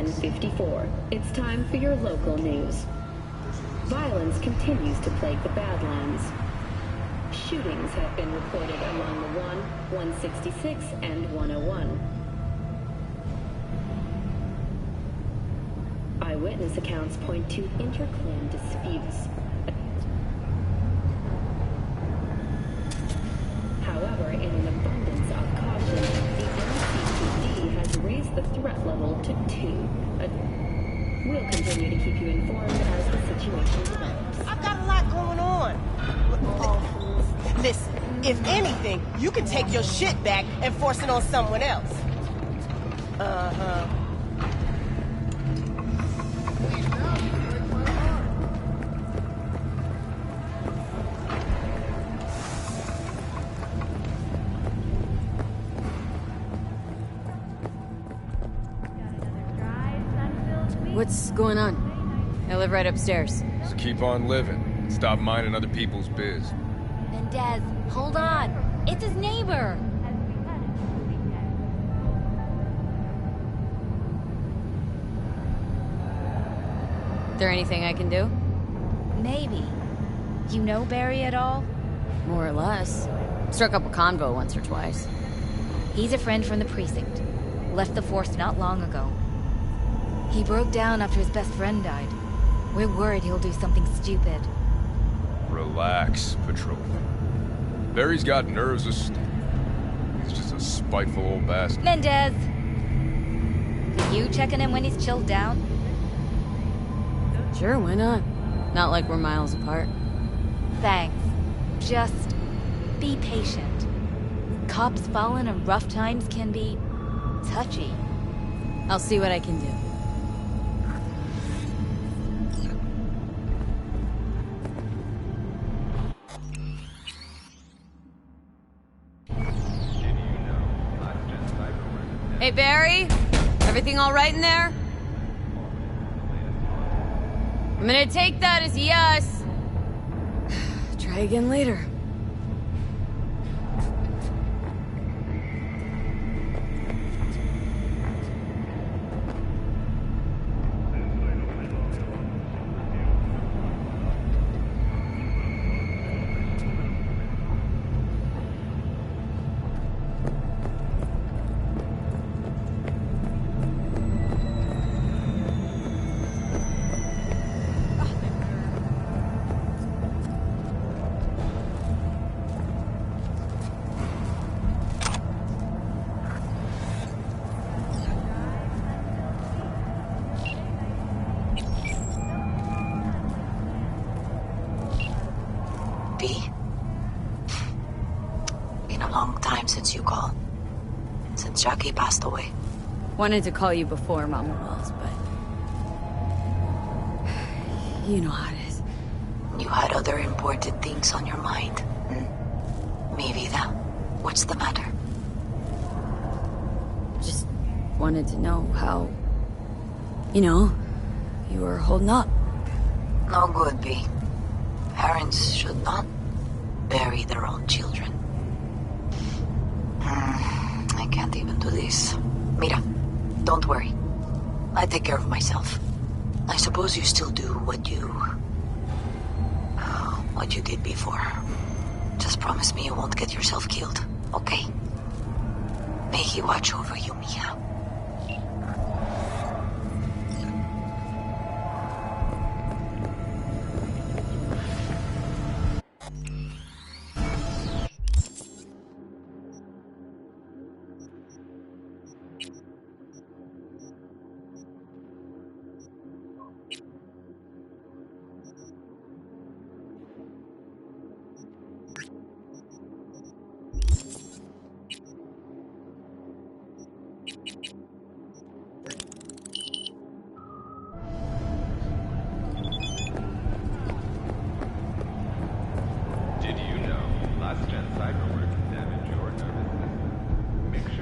10:54. It's time for your local news. Violence continues to plague the Badlands. Shootings have been reported along the 166, and 101. Eyewitness accounts point to inter-clan disputes. However, in an abundance of caution, the NCPD has raised the threat level to 2. We'll continue to keep you informed as the situation develops. I've got a lot going on. Listen, if anything, you can take your shit back and force it on someone else. Uh-huh. What's going on? I live right upstairs. Just keep on living. Stop minding other people's biz. Mendez, hold on. It's his neighbor. There anything I can do? Maybe. You know Barry at all? More or less. Struck up a convo once or twice. He's a friend from the precinct. Left the force not long ago. He broke down after his best friend died. We're worried he'll do something stupid. Relax, Patrol. Barry's got nerves of steel. He's just a spiteful old bastard. Mendez! You checking him when he's chilled down? Sure, why not? Not like we're miles apart. Thanks. Just be patient. Cops falling in rough times can be touchy. I'll see what I can do. Hey, Barry? Everything all right in there? I'm gonna take that as a yes. Try again later. Since you called. Since Jackie passed away. Wanted to call you before Mama Wells, but... you know how it is. You had other important things on your mind. Mi vida. What's the matter? Just wanted to know how... you know, you were holding up. No good, B. Parents should not bury their own children. I can't even do this. Mira, don't worry. I take care of myself. I suppose you still do what you did before. Just promise me you won't get yourself killed, okay? May he watch over you, Mia.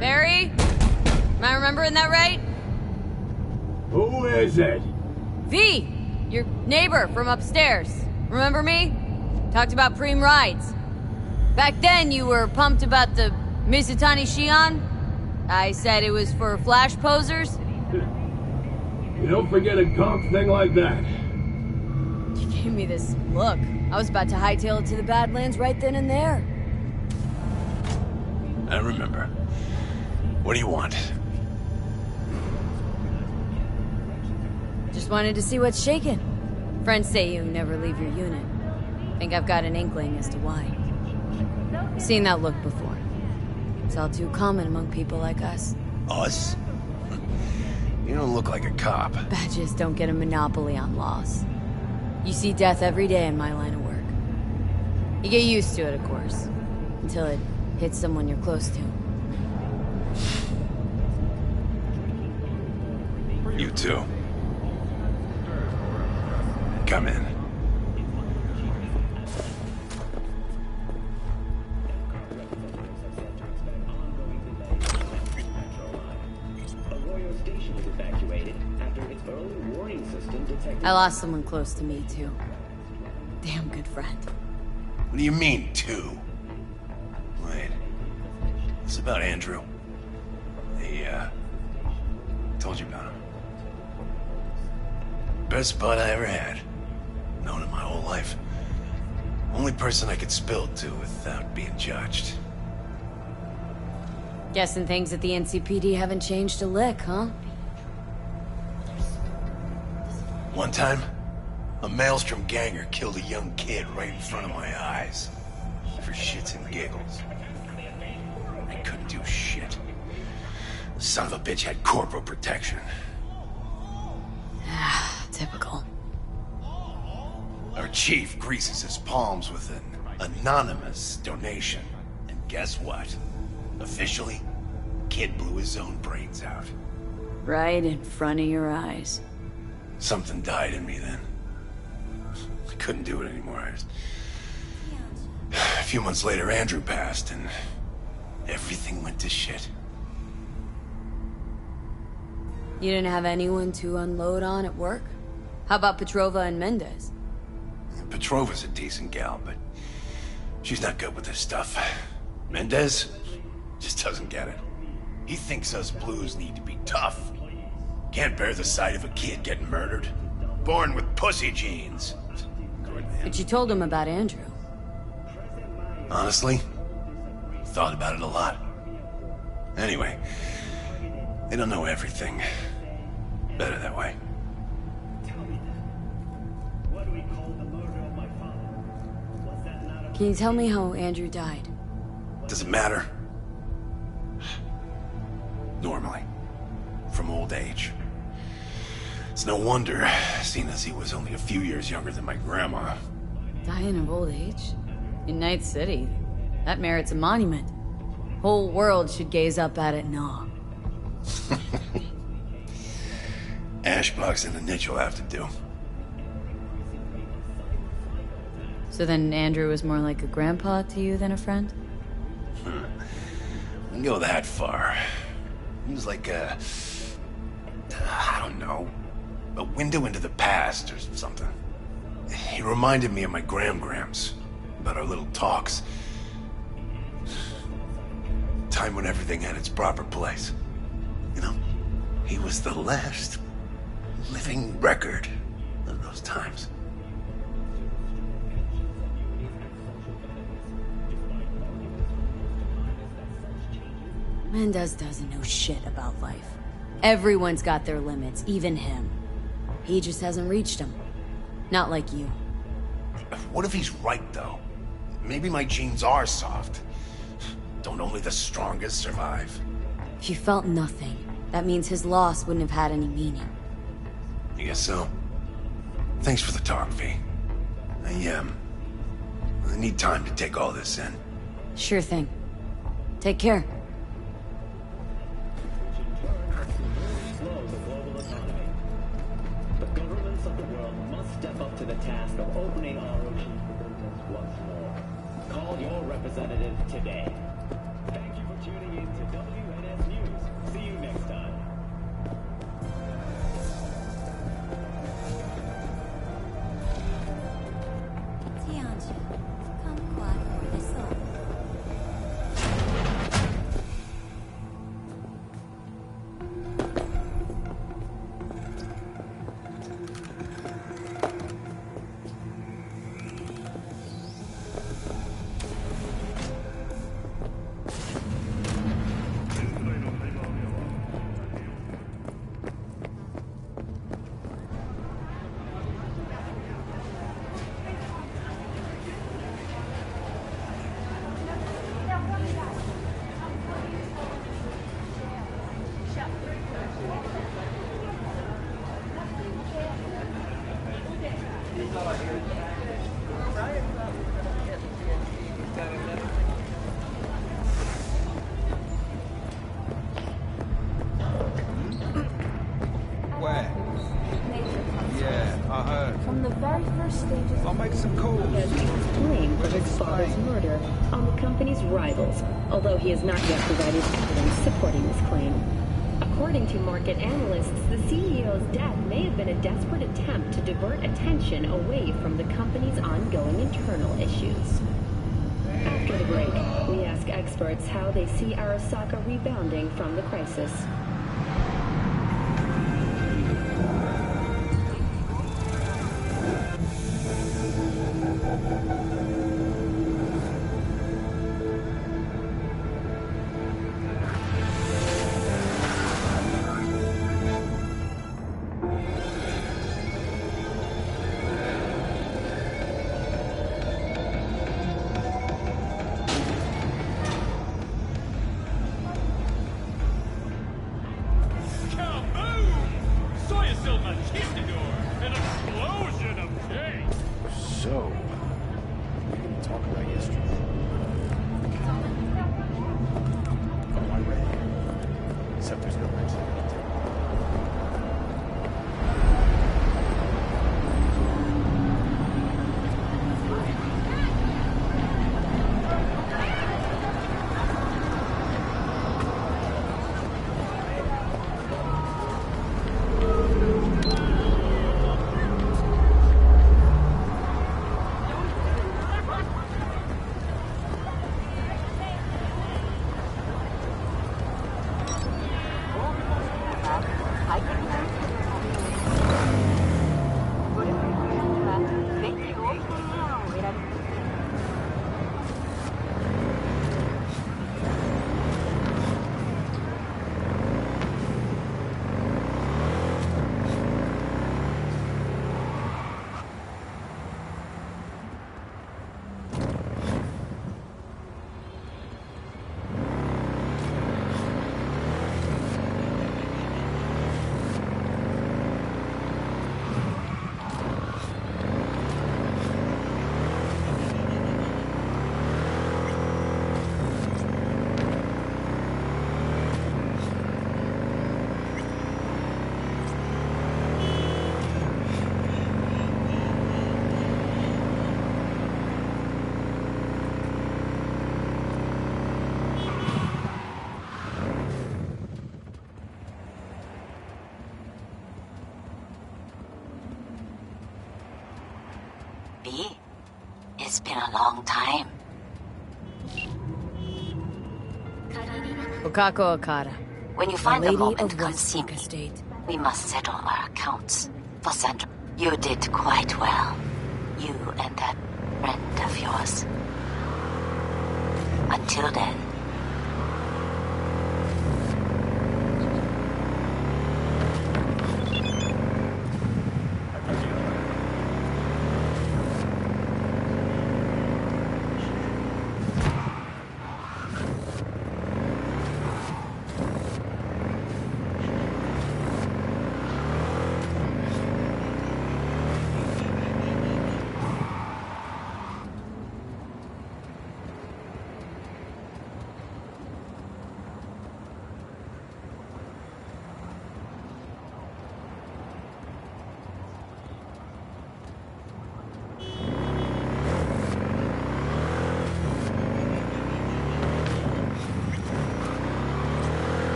Barry? Am I remembering that right? Who is it? V! Your neighbor from upstairs. Remember me? Talked about preem rides. Back then you were pumped about the Mizutani Shion. I said it was for flash posers. You don't forget a conk thing like that. You gave me this look. I was about to hightail it to the Badlands right then and there. I remember. What do you want? Just wanted to see what's shaking. Friends say you never leave your unit. Think I've got an inkling as to why. Seen that look before. It's all too common among people like us. Us? You don't look like a cop. Badges don't get a monopoly on loss. You see death every day in my line of work. You get used to it, of course, until it hits someone you're close to. You too. Come in. I lost someone close to me, too. Damn good friend. What do you mean, two? Wait. It's about Andrew. Told you about him. Best bud I ever had. Known him my whole life. Only person I could spill to without being judged. Guessing things at the NCPD haven't changed a lick, huh? One time, a Maelstrom ganger killed a young kid right in front of my eyes. For shits and giggles. I couldn't do shit. The son of a bitch had corporal protection. Typical. Our chief greases his palms with an anonymous donation. And guess what? Officially, kid blew his own brains out. Right in front of your eyes. Something died in me then. I couldn't do it anymore. A few months later, Andrew passed, and everything went to shit. You didn't have anyone to unload on at work? How about Petrova and Mendez? Petrova's a decent gal, but she's not good with this stuff. Mendez just doesn't get it. He thinks us blues need to be tough. Can't bear the sight of a kid getting murdered. Born with pussy genes. But you told him about Andrew. Honestly, thought about it a lot. Anyway, they don't know everything. Better that way. Can you tell me how Andrew died? Does it matter? Normally. From old age. It's no wonder, seeing as he was only a few years younger than my grandma. Dying of old age? In Night City? That merits a monument. Whole world should gaze up at it in awe. Ashbox and the niche will have to do. So then Andrew was more like a grandpa to you than a friend? Wouldn't go that far. He was like I don't know, a window into the past or something. He reminded me of my grams, about our little talks. Time when everything had its proper place. You know, he was the last living record of those times. Mendez doesn't know shit about life. Everyone's got their limits, even him. He just hasn't reached them. Not like you. What if he's right, though? Maybe my genes are soft. Don't only the strongest survive? If you felt nothing, that means his loss wouldn't have had any meaning. I guess so. Thanks for the talk, V. I need time to take all this in. Sure thing. Take care. The governments of the world must step up to the task of opening our ocean once more. Call your representative today. Thank you for tuning in to WNS News. See you next time. I'll make some calls. He has cast blame for his father's murder on the company's rivals, although he has not yet provided evidence supporting this claim. According to market analysts, the CEO's death may have been a desperate attempt to divert attention away from the company's ongoing internal issues. After the break, we ask experts how they see Arasaka rebounding from the crisis. So, we didn't talk about yesterday. Oh, I read. Except there's no mention of it. B, it's been a long time. Okako Okada. When you find a Lady moment, of come see Westbrook me. Estate. We must settle our accounts. For Sandra, you did quite well. You and that friend of yours. Until then.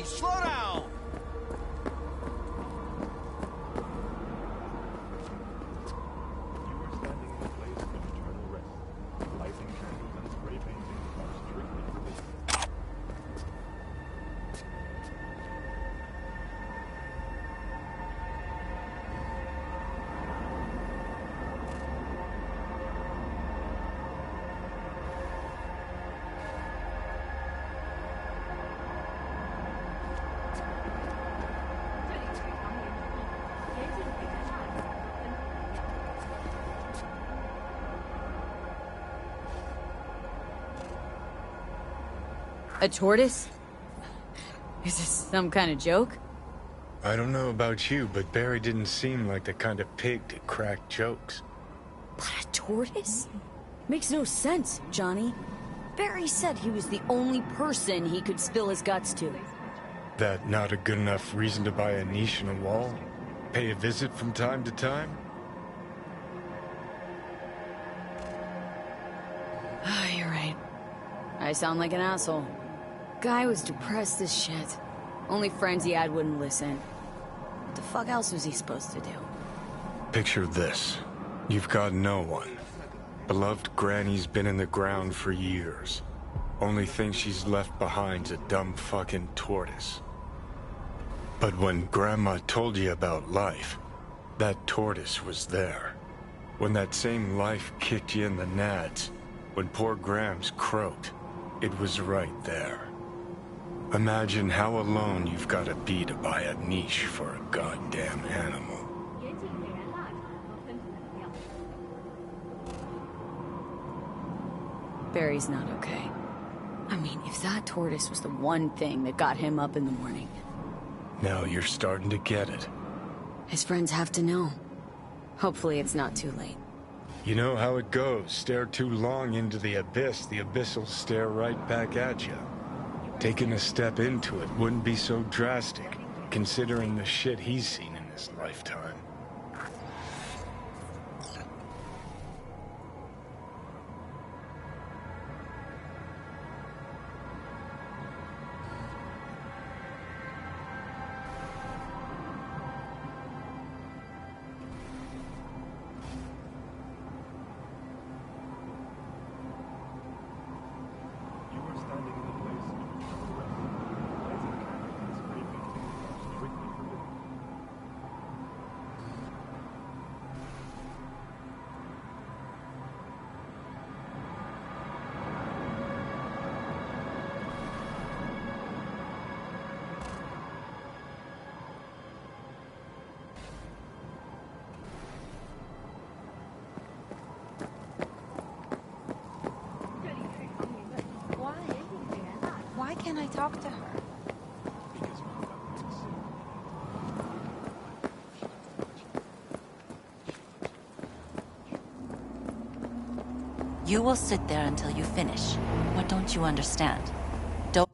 Slow down! You are standing in a place of eternal rest. Lighting candles and spray painting are strictly forbidden. A tortoise? Is this some kind of joke? I don't know about you, but Barry didn't seem like the kind of pig to crack jokes. But a tortoise? Makes no sense, Johnny. Barry said he was the only person he could spill his guts to. That not a good enough reason to buy a niche in a wall? Pay a visit from time to time? Ah, you're right. I sound like an asshole. Guy was depressed as shit. Only friends he had wouldn't listen. What the fuck else was he supposed to do? Picture this. You've got no one. Beloved Granny's been in the ground for years. Only thing she's left behind's a dumb fucking tortoise. But when Grandma told you about life, that tortoise was there. When that same life kicked you in the nads, when poor Grams croaked, it was right there. Imagine how alone you've got to be to buy a niche for a goddamn animal. Barry's not okay. I mean, if that tortoise was the one thing that got him up in the morning. Now you're starting to get it. His friends have to know. Hopefully it's not too late. You know how it goes. Stare too long into the abyss will stare right back at you. Taking a step into it wouldn't be so drastic, considering the shit he's seen in his lifetime. Why can't I talk to her? You will sit there until you finish. What don't you understand? Don't...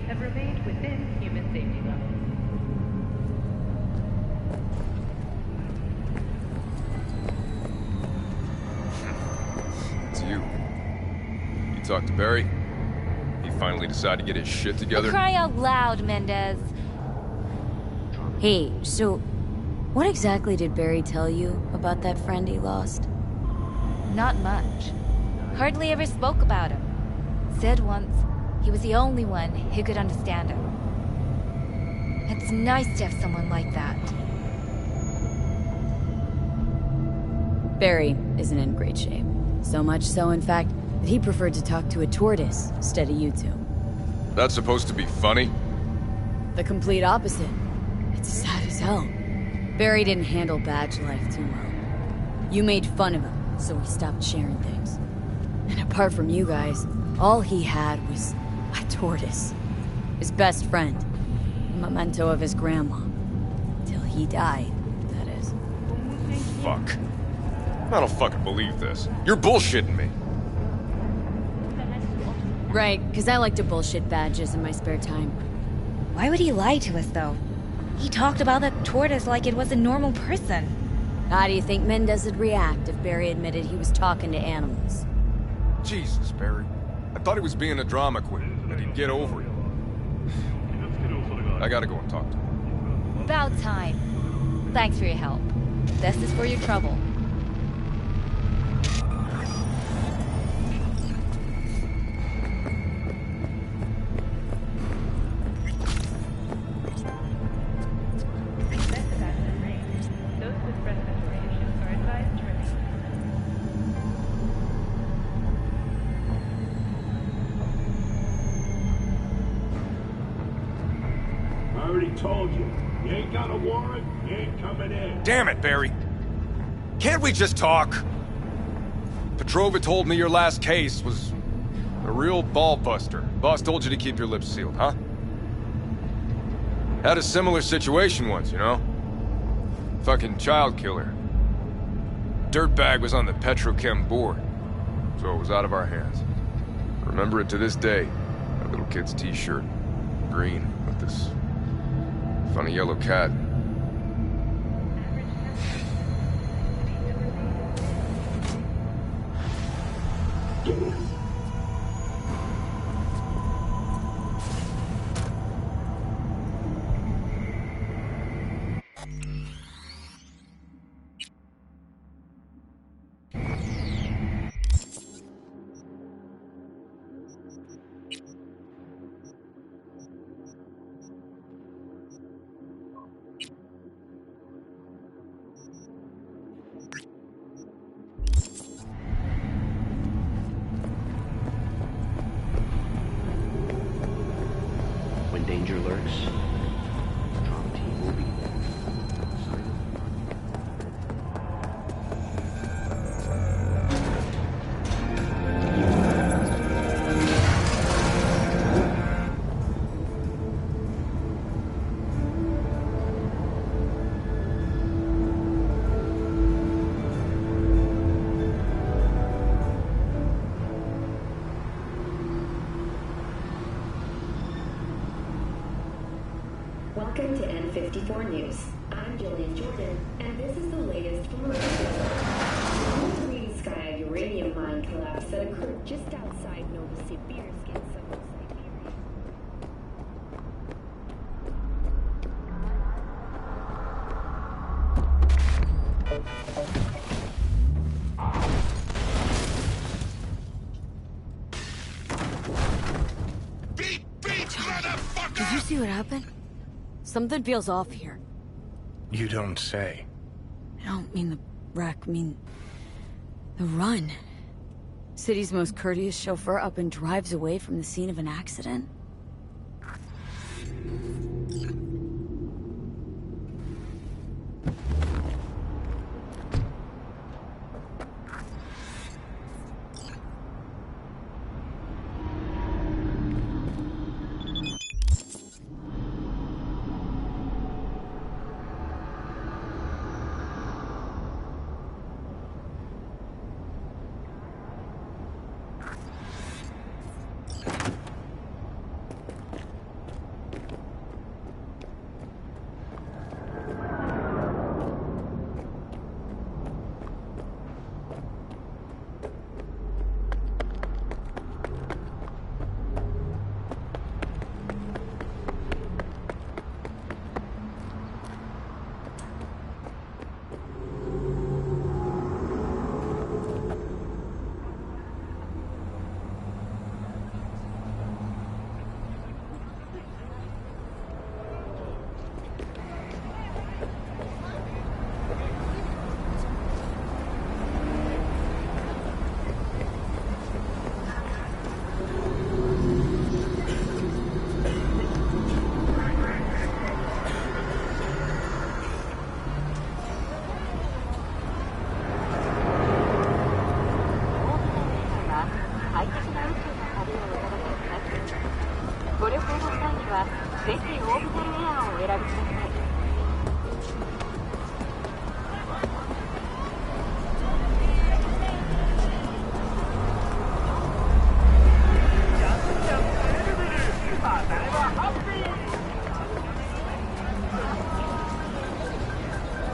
Have remained within human safety levels. It's you. You talked to Barry? He finally decided to get his shit together? Cry out loud, Mendez. Hey, so what exactly did Barry tell you about that friend he lost? Not much. Hardly ever spoke about him. Said once he was the only one who could understand him. It's nice to have someone like that. Barry isn't in great shape. So much so, in fact, that he preferred to talk to a tortoise instead of you two. That's supposed to be funny? The complete opposite. It's sad as hell. Barry didn't handle badge life too well. You made fun of him, so he stopped sharing things. And apart from you guys, all he had was a tortoise. His best friend. A memento of his grandma. Till he died, that is. Fuck. I don't fucking believe this. You're bullshitting me. Right, because I like to bullshit badges in my spare time. Why would he lie to us, though? He talked about that tortoise like it was a normal person. How do you think Mendez would react if Barry admitted he was talking to animals? Jesus, Barry. I thought he was being a drama queen, that he'd get over it. I gotta go and talk to him. About time. Thanks for your help. This is for your trouble. Those with respiratory issues are advised to remain. I already told you. You ain't got a warrant, you ain't coming in. Damn it, Barry. Can't we just talk? Petrova told me your last case was a real ball-buster. Boss told you to keep your lips sealed, huh? Had a similar situation once, you know? Fucking child killer. Dirtbag was on the Petrochem board, so it was out of our hands. Remember it to this day. That little kid's t-shirt. Green, with this funny yellow cat. When danger lurks, drama team will be there. Welcome to N54 News. I'm Jillian Jordan, and this is the latest from around the world. The Green Sky uranium mine collapse that occurred just outside Novosibirsk in southern Siberia. Did you see what happened? Something feels off here. You don't say. I don't mean the wreck, I mean the run. City's most courteous chauffeur up and drives away from the scene of an accident.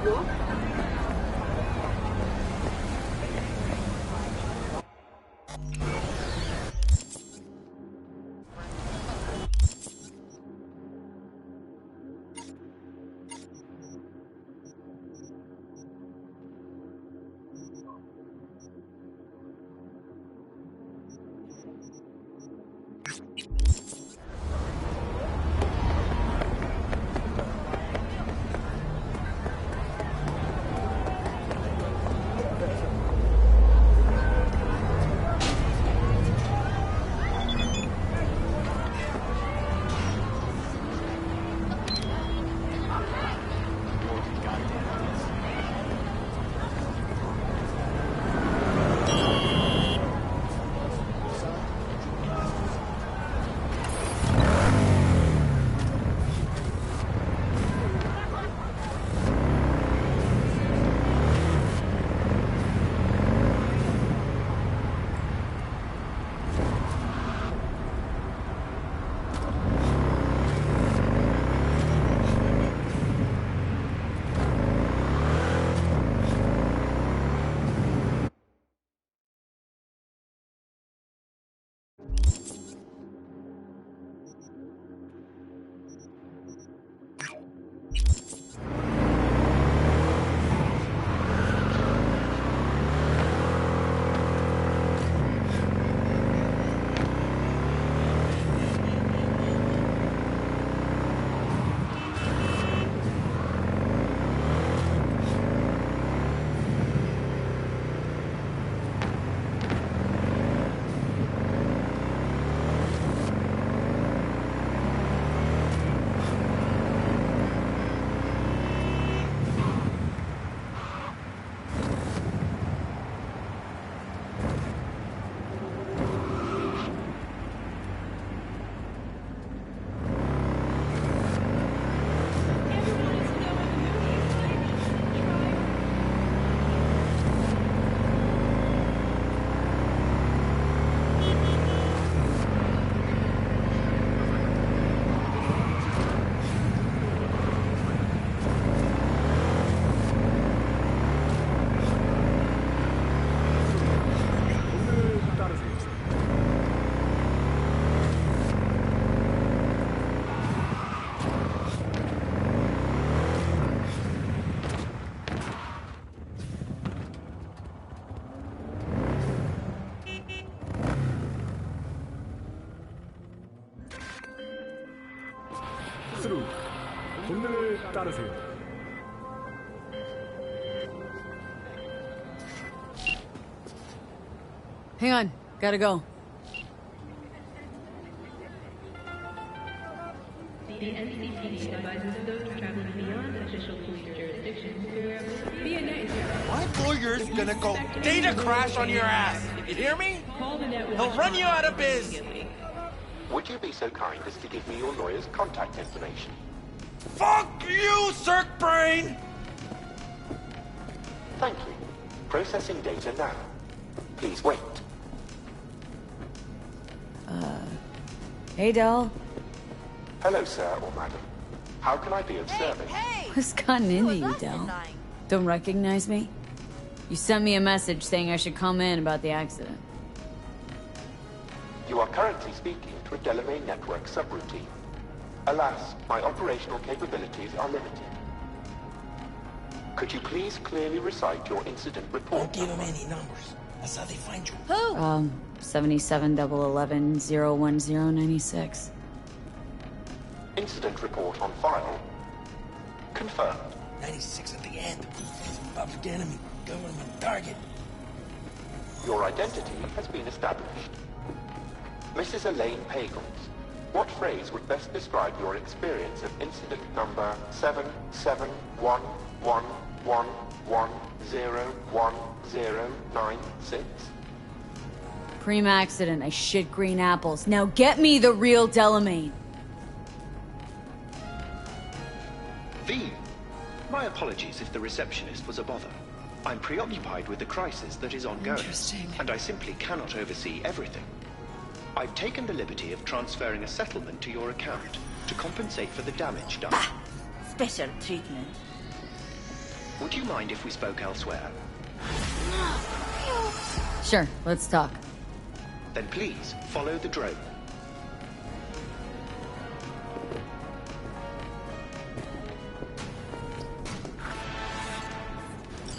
quoi? 스루, 본능을 따르세요. Hang on, gotta go. The NCPD advises those traveling beyond official police jurisdictions to be a night. My lawyer's gonna go data crash on your ass. You hear me? He'll run you out of biz. Would you be so kind as to give me your lawyer's contact information? Fuck you, Cirque Brain! Thank you. Processing data now. Please wait. Hey, doll. Hello, sir or madam. How can I be of service? What's gotten into you, Del? Don't recognize me? You sent me a message saying I should come in about the accident. You are currently speaking to a Delamain network subroutine. Alas, my operational capabilities are limited. Could you please clearly recite your incident report? Don't give him any numbers. That's how they find you. Who? 77-11-010-96. Incident report on file. Confirmed. 96 at the end. Public enemy. Government target. Your identity has been established. Mrs. Elaine Pagels, what phrase would best describe your experience of incident number 771111101096? Pre-accident, I shit green apples. Now get me the real Delamain. V. My apologies if the receptionist was a bother. I'm preoccupied with the crisis that is ongoing, and I simply cannot oversee everything. I've taken the liberty of transferring a settlement to your account to compensate for the damage done. Special treatment. Would you mind if we spoke elsewhere? Sure, let's talk. Then please, follow the drone.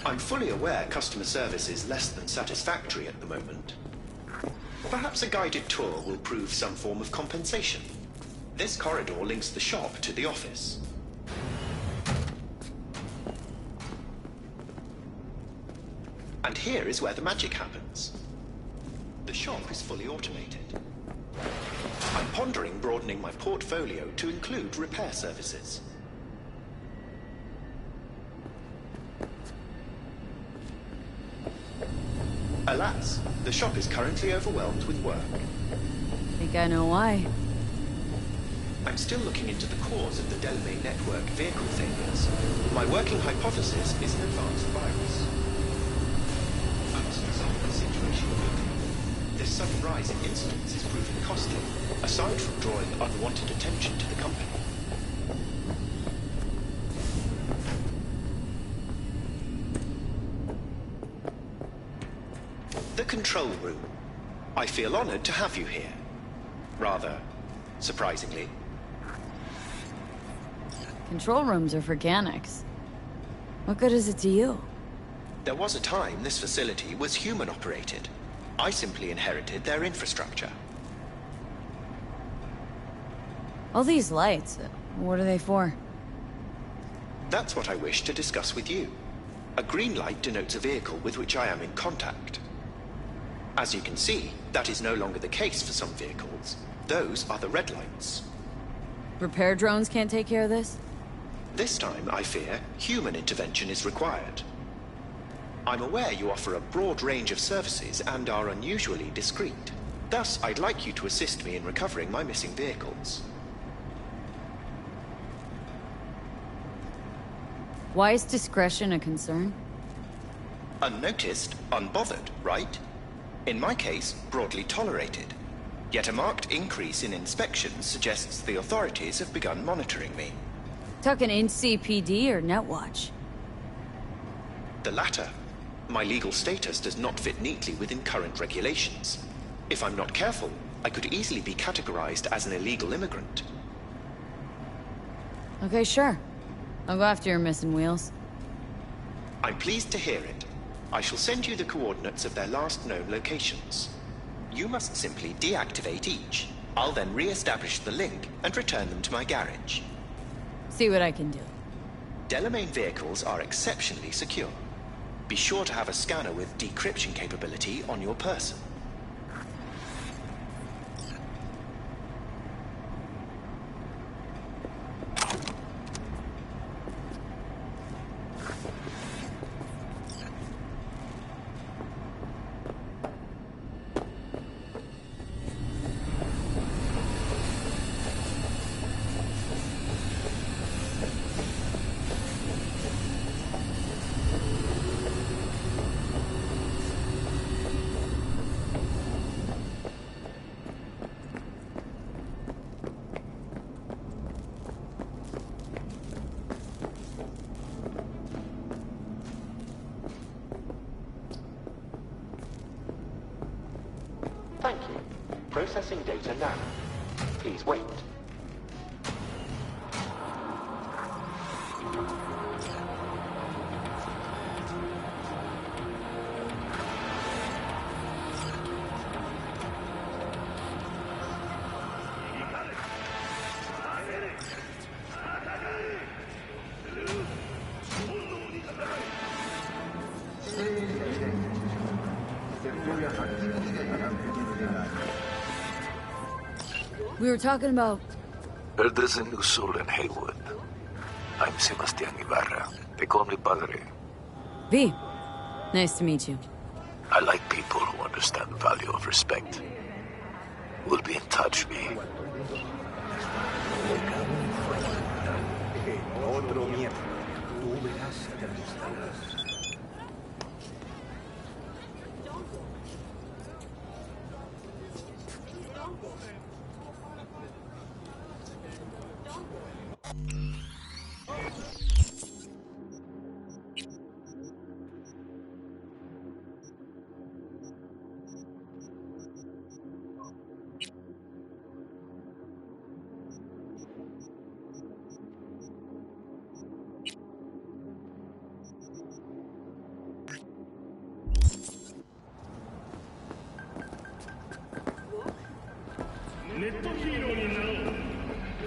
I'm fully aware customer service is less than satisfactory at the moment. Perhaps a guided tour will prove some form of compensation. This corridor links the shop to the office. And here is where the magic happens. The shop is fully automated. I'm pondering broadening my portfolio to include repair services. Alas, the shop is currently overwhelmed with work. Think I know why. I'm still looking into the cause of the Delamain network vehicle failures. My working hypothesis is an advanced virus. I must resolve the situation quickly. This sudden rise in incidents is proving costly, aside from drawing unwanted attention to the company. The control room. I feel honored to have you here. Rather, surprisingly. Control rooms are for Ganix. What good is it to you? There was a time this facility was human-operated. I simply inherited their infrastructure. All these lights, what are they for? That's what I wish to discuss with you. A green light denotes a vehicle with which I am in contact. As you can see, that is no longer the case for some vehicles. Those are the red lights. Repair drones can't take care of this? This time, I fear, human intervention is required. I'm aware you offer a broad range of services and are unusually discreet. Thus, I'd like you to assist me in recovering my missing vehicles. Why is discretion a concern? Unnoticed, unbothered, right? In my case, broadly tolerated. Yet a marked increase in inspections suggests the authorities have begun monitoring me. Talking NCPD or Netwatch? The latter. My legal status does not fit neatly within current regulations. If I'm not careful, I could easily be categorized as an illegal immigrant. Okay, sure. I'll go after your missing wheels. I'm pleased to hear it. I shall send you the coordinates of their last known locations. You must simply deactivate each. I'll then re-establish the link and return them to my garage. See what I can do. Delamain vehicles are exceptionally secure. Be sure to have a scanner with decryption capability on your person. Thank you. Processing data now. Please wait. We were talking about... There's a new soul in Haywood. I'm Sebastian Ibarra. They call me Padre. V. Nice to meet you. I like people who understand the value of respect. We'll be in touch, V. ネットヒーローになろう。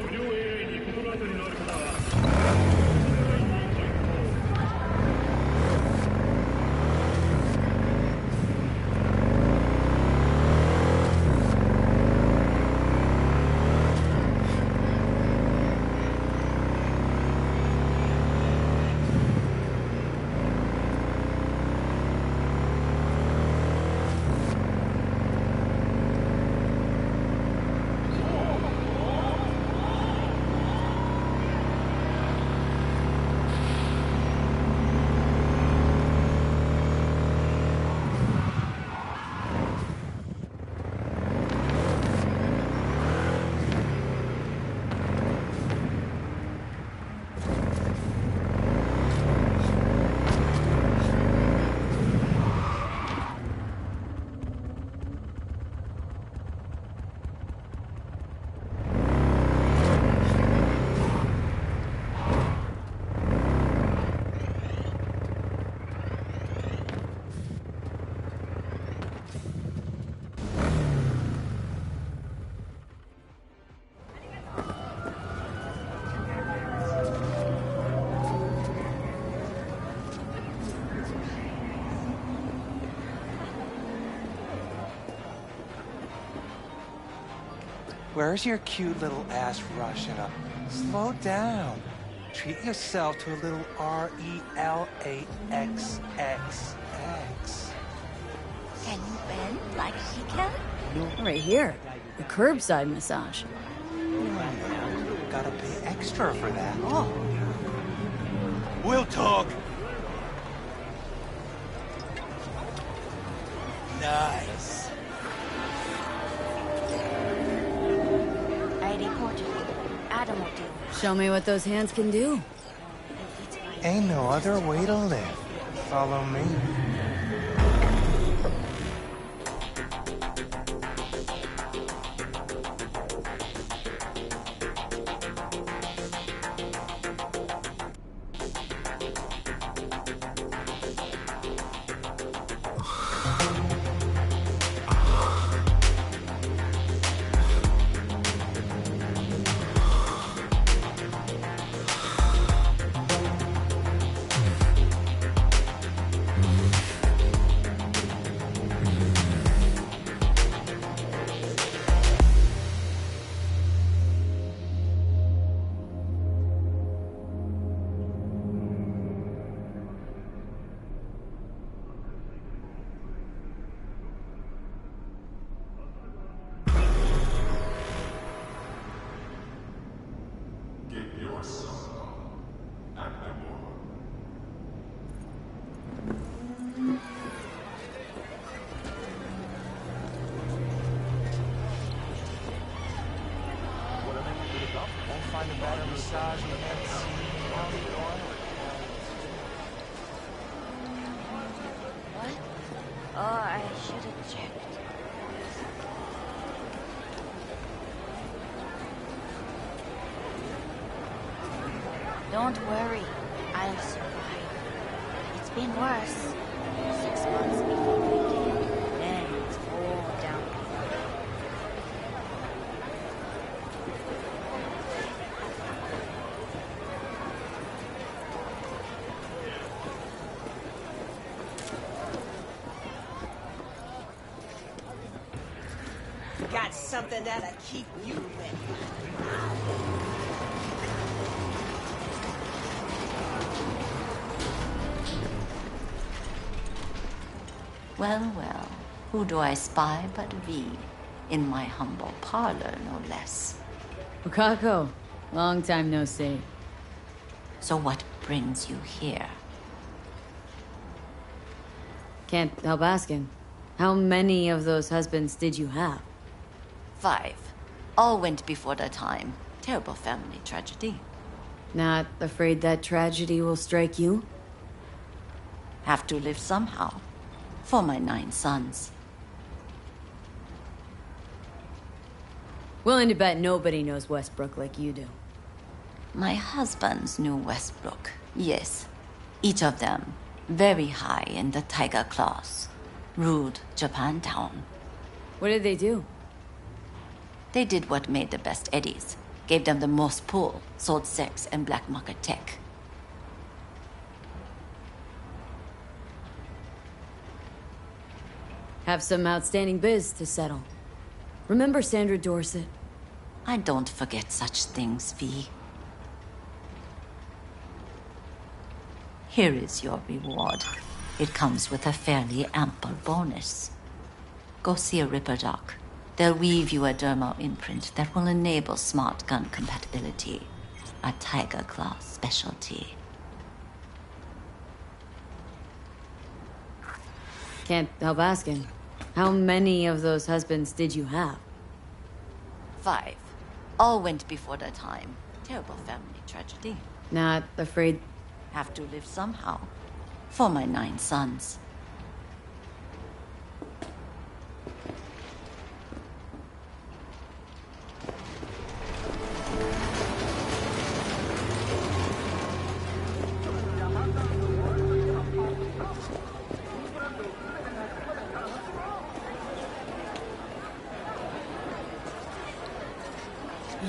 不良 AI に心当たりのある方は Where's your cute little ass Russian up? Slow down. Treat yourself to a little RELAXXX. Can you bend like she can? Right here. The curbside massage. Gotta pay extra for that. Oh. We'll talk. Nice. I reported. Adam will do. Show me what those hands can do. Ain't no other way to live. Follow me. Oh, I should have checked. Don't worry, I'll survive. It's been worse. 6 months before we came, then it's all downhill. Got something that'll keep you lit. Well, well, who do I spy but V? In my humble parlor, no less. Bukako, long time no see. So what brings you here? Can't help asking. How many of those husbands did you have? 5. All went before their time. Terrible family tragedy. Not afraid that tragedy will strike you? Have to live somehow. For my 9 sons. Willing to bet nobody knows Westbrook like you do. My husbands knew Westbrook, yes. Each of them very high in the Tiger Claws. Ruled Japantown. What did they do? They did what made the best eddies. Gave them the most pull, sold sex and black market tech. Have some outstanding biz to settle. Remember Sandra Dorset? I don't forget such things, V. Here is your reward. It comes with a fairly ample bonus. Go see a Ripper doc. They'll weave you a dermal imprint that will enable smart gun compatibility. A Tiger Claw specialty. Can't help asking. How many of those husbands did you have? 5. All went before their time. Terrible family tragedy. Not afraid. Have to live somehow. For my 9 sons.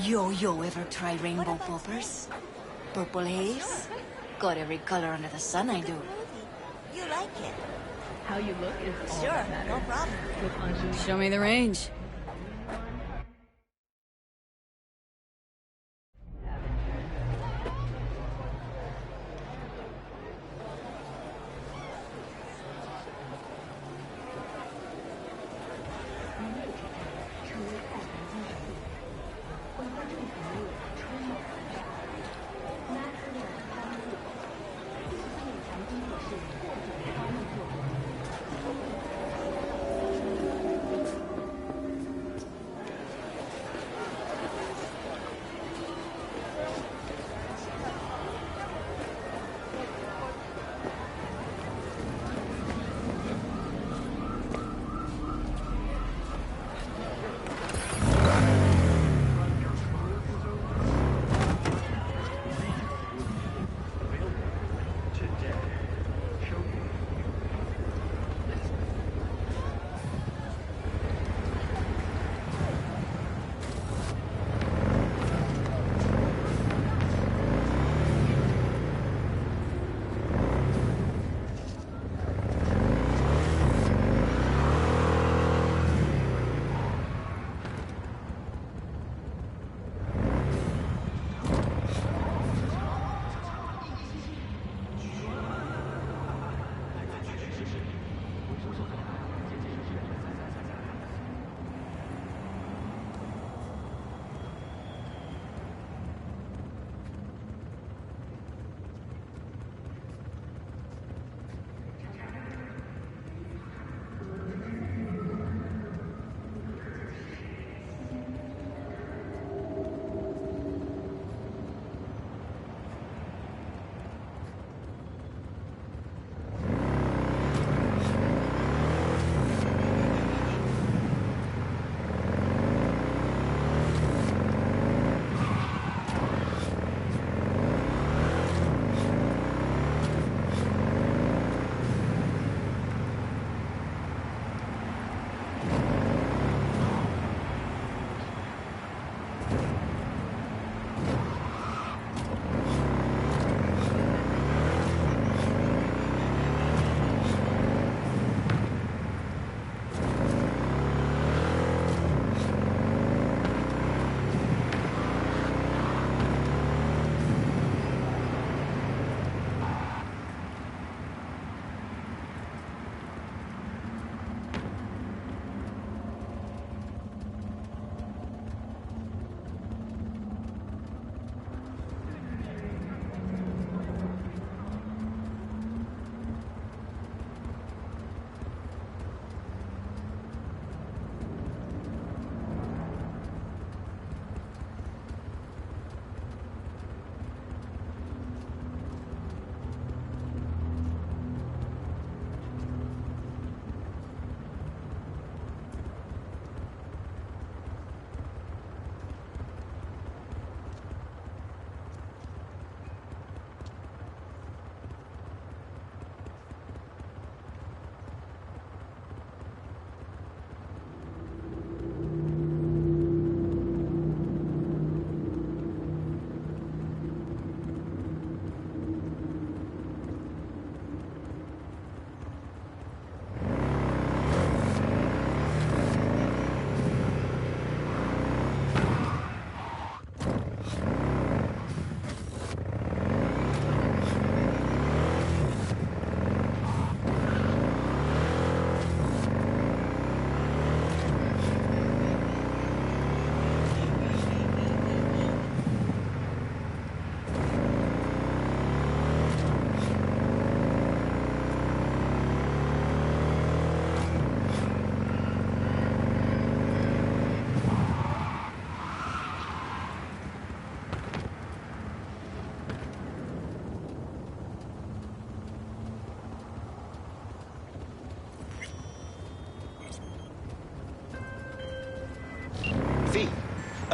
Yo, ever try rainbow poppers? Purple haze? Got every color under the sun, I do. You like it? How you look is all Sure, that matters. no problem. Show me the range.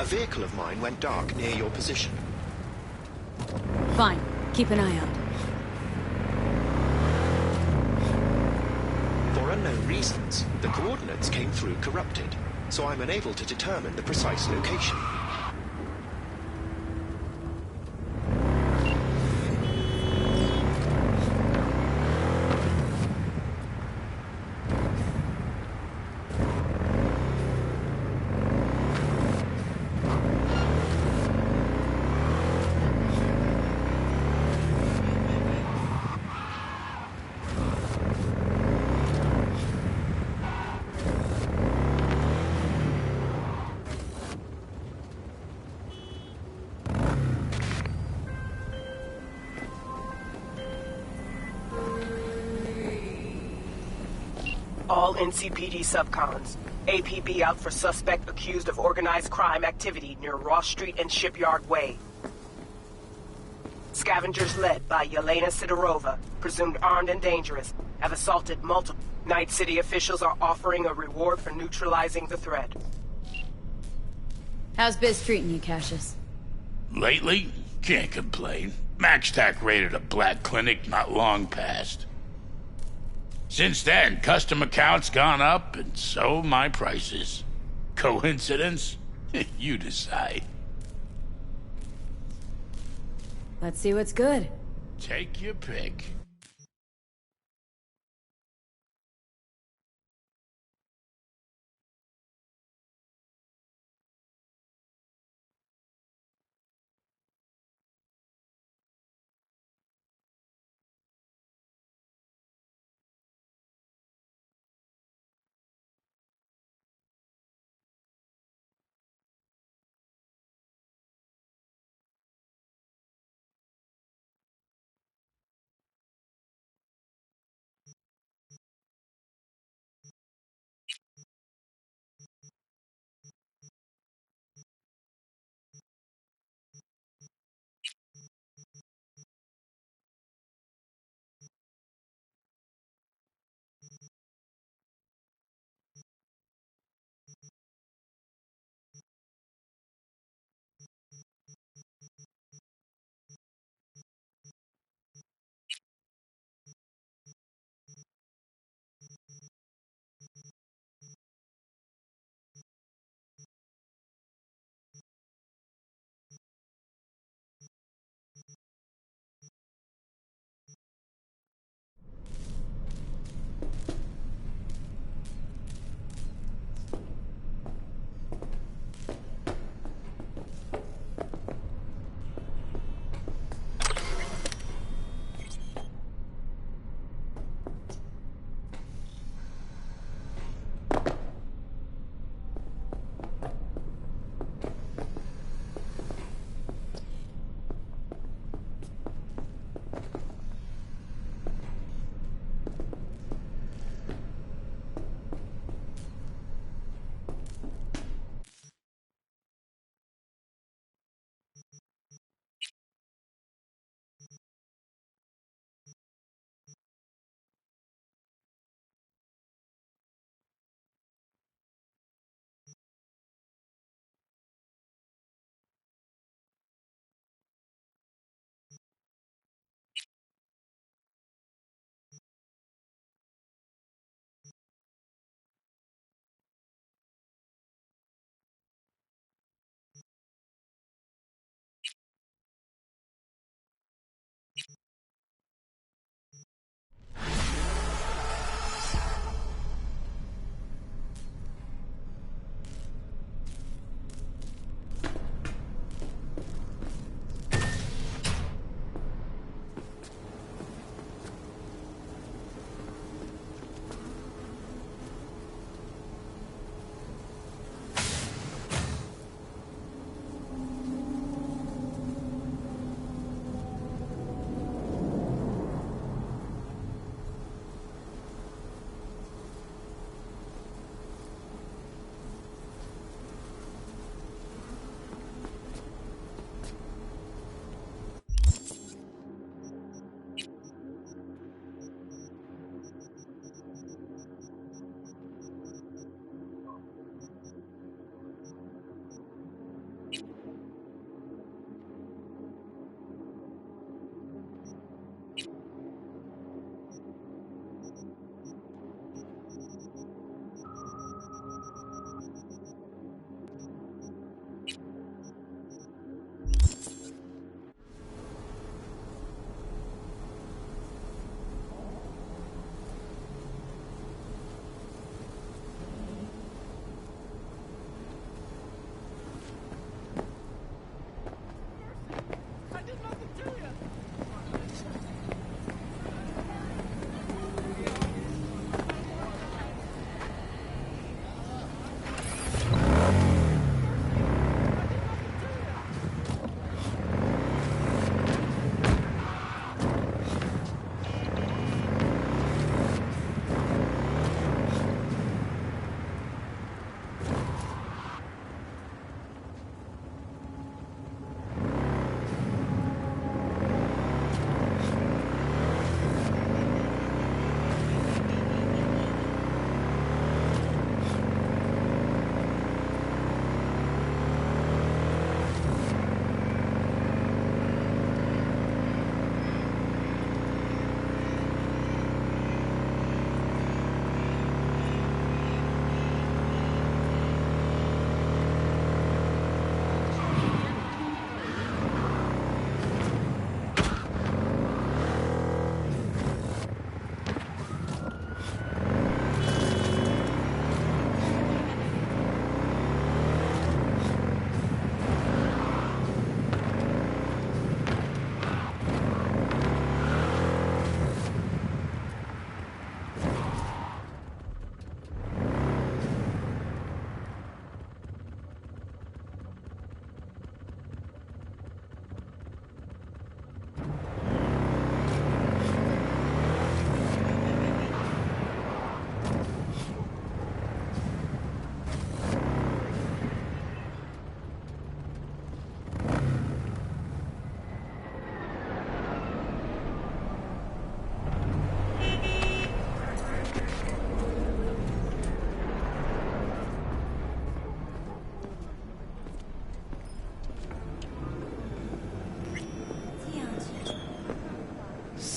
A vehicle of mine went dark near your position. Fine. Keep an eye out. For unknown reasons, the coordinates came through corrupted, so I'm unable to determine the precise location. All NCPD subcons. APB out for suspect accused of organized crime activity near Ross Street and Shipyard Way. Scavengers led by Yelena Sidorova, presumed armed and dangerous, have assaulted multiple. Night City officials are offering a reward for neutralizing the threat. How's Biz treating you, Cassius? Lately? Can't complain. MaxTac raided a black clinic not long past. Since then, custom accounts gone up, and so my prices. Coincidence? You decide. Let's see what's good. Take your pick.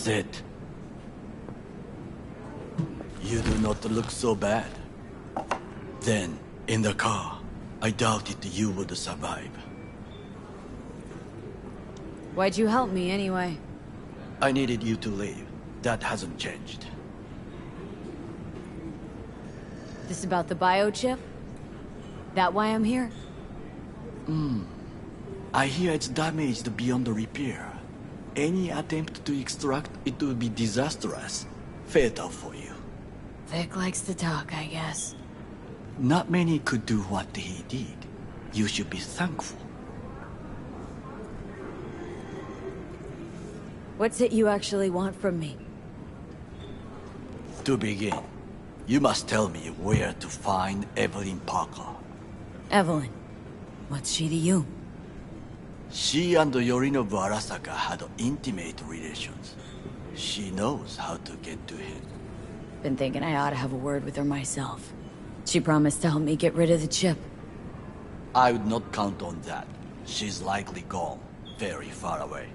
Sit. You do not look so bad. Then, in the car, I doubted you would survive. Why'd you help me anyway? I needed you to leave. That hasn't changed. This about the biochip? That why I'm here? I hear it's damaged beyond repair. Any attempt to extract it would be disastrous. Fatal for you. Vic likes to talk, I guess. Not many could do what he did. You should be thankful. What's it you actually want from me? To begin, you must tell me where to find Evelyn Parker. Evelyn. What's she to you? She and Yorinobu Arasaka had intimate relations. She knows how to get to him. Been thinking I ought to have a word with her myself. She promised to help me get rid of the chip. I would not count on that. She's likely gone, very far away.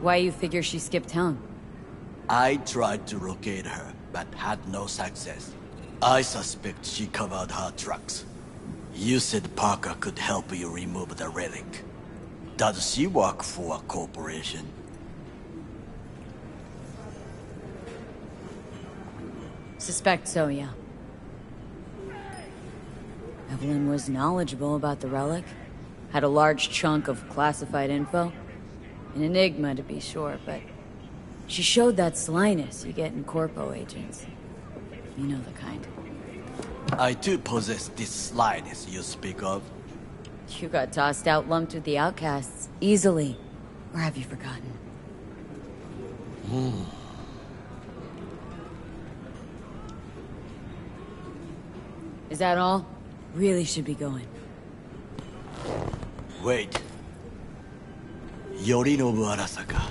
Why you figure she skipped town? I tried to locate her, but had no success. I suspect she covered her tracks. You said Parker could help you remove the relic. Does she work for a corporation? Suspect so, yeah. Evelyn was knowledgeable about the relic. Had a large chunk of classified info. An enigma, to be sure, but she showed that slyness you get in corpo agents. You know the kind. I too possess this slyness you speak of. You got tossed out lumped with the outcasts, easily. Or have you forgotten? Is that all? Really should be going. Wait. Yorinobu Arasaka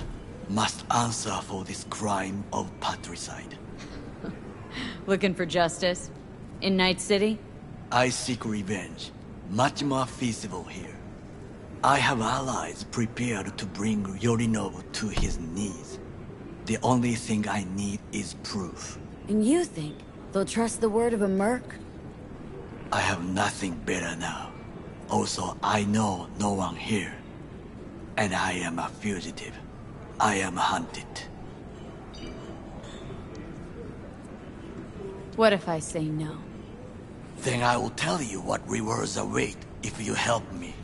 must answer for this crime of patricide. Looking for justice? In Night City? I seek revenge. Much more feasible here. I have allies prepared to bring Yorinobu to his knees. The only thing I need is proof. And you think they'll trust the word of a merc? I have nothing better now. Also, I know no one here. And I am a fugitive. I am hunted. What if I say no? Then I will tell you what rewards await if you help me.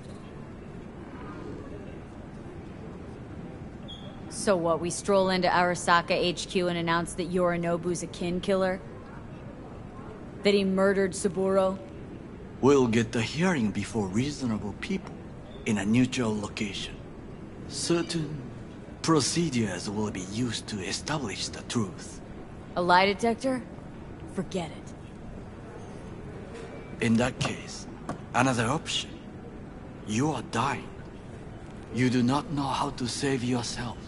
So what, we stroll into Arasaka HQ and announce that Yorinobu's a kin killer? That he murdered Saburo? We'll get the hearing before reasonable people, in a neutral location. Certain procedures will be used to establish the truth. A lie detector? Forget it. In that case, another option. You are dying. You do not know how to save yourself.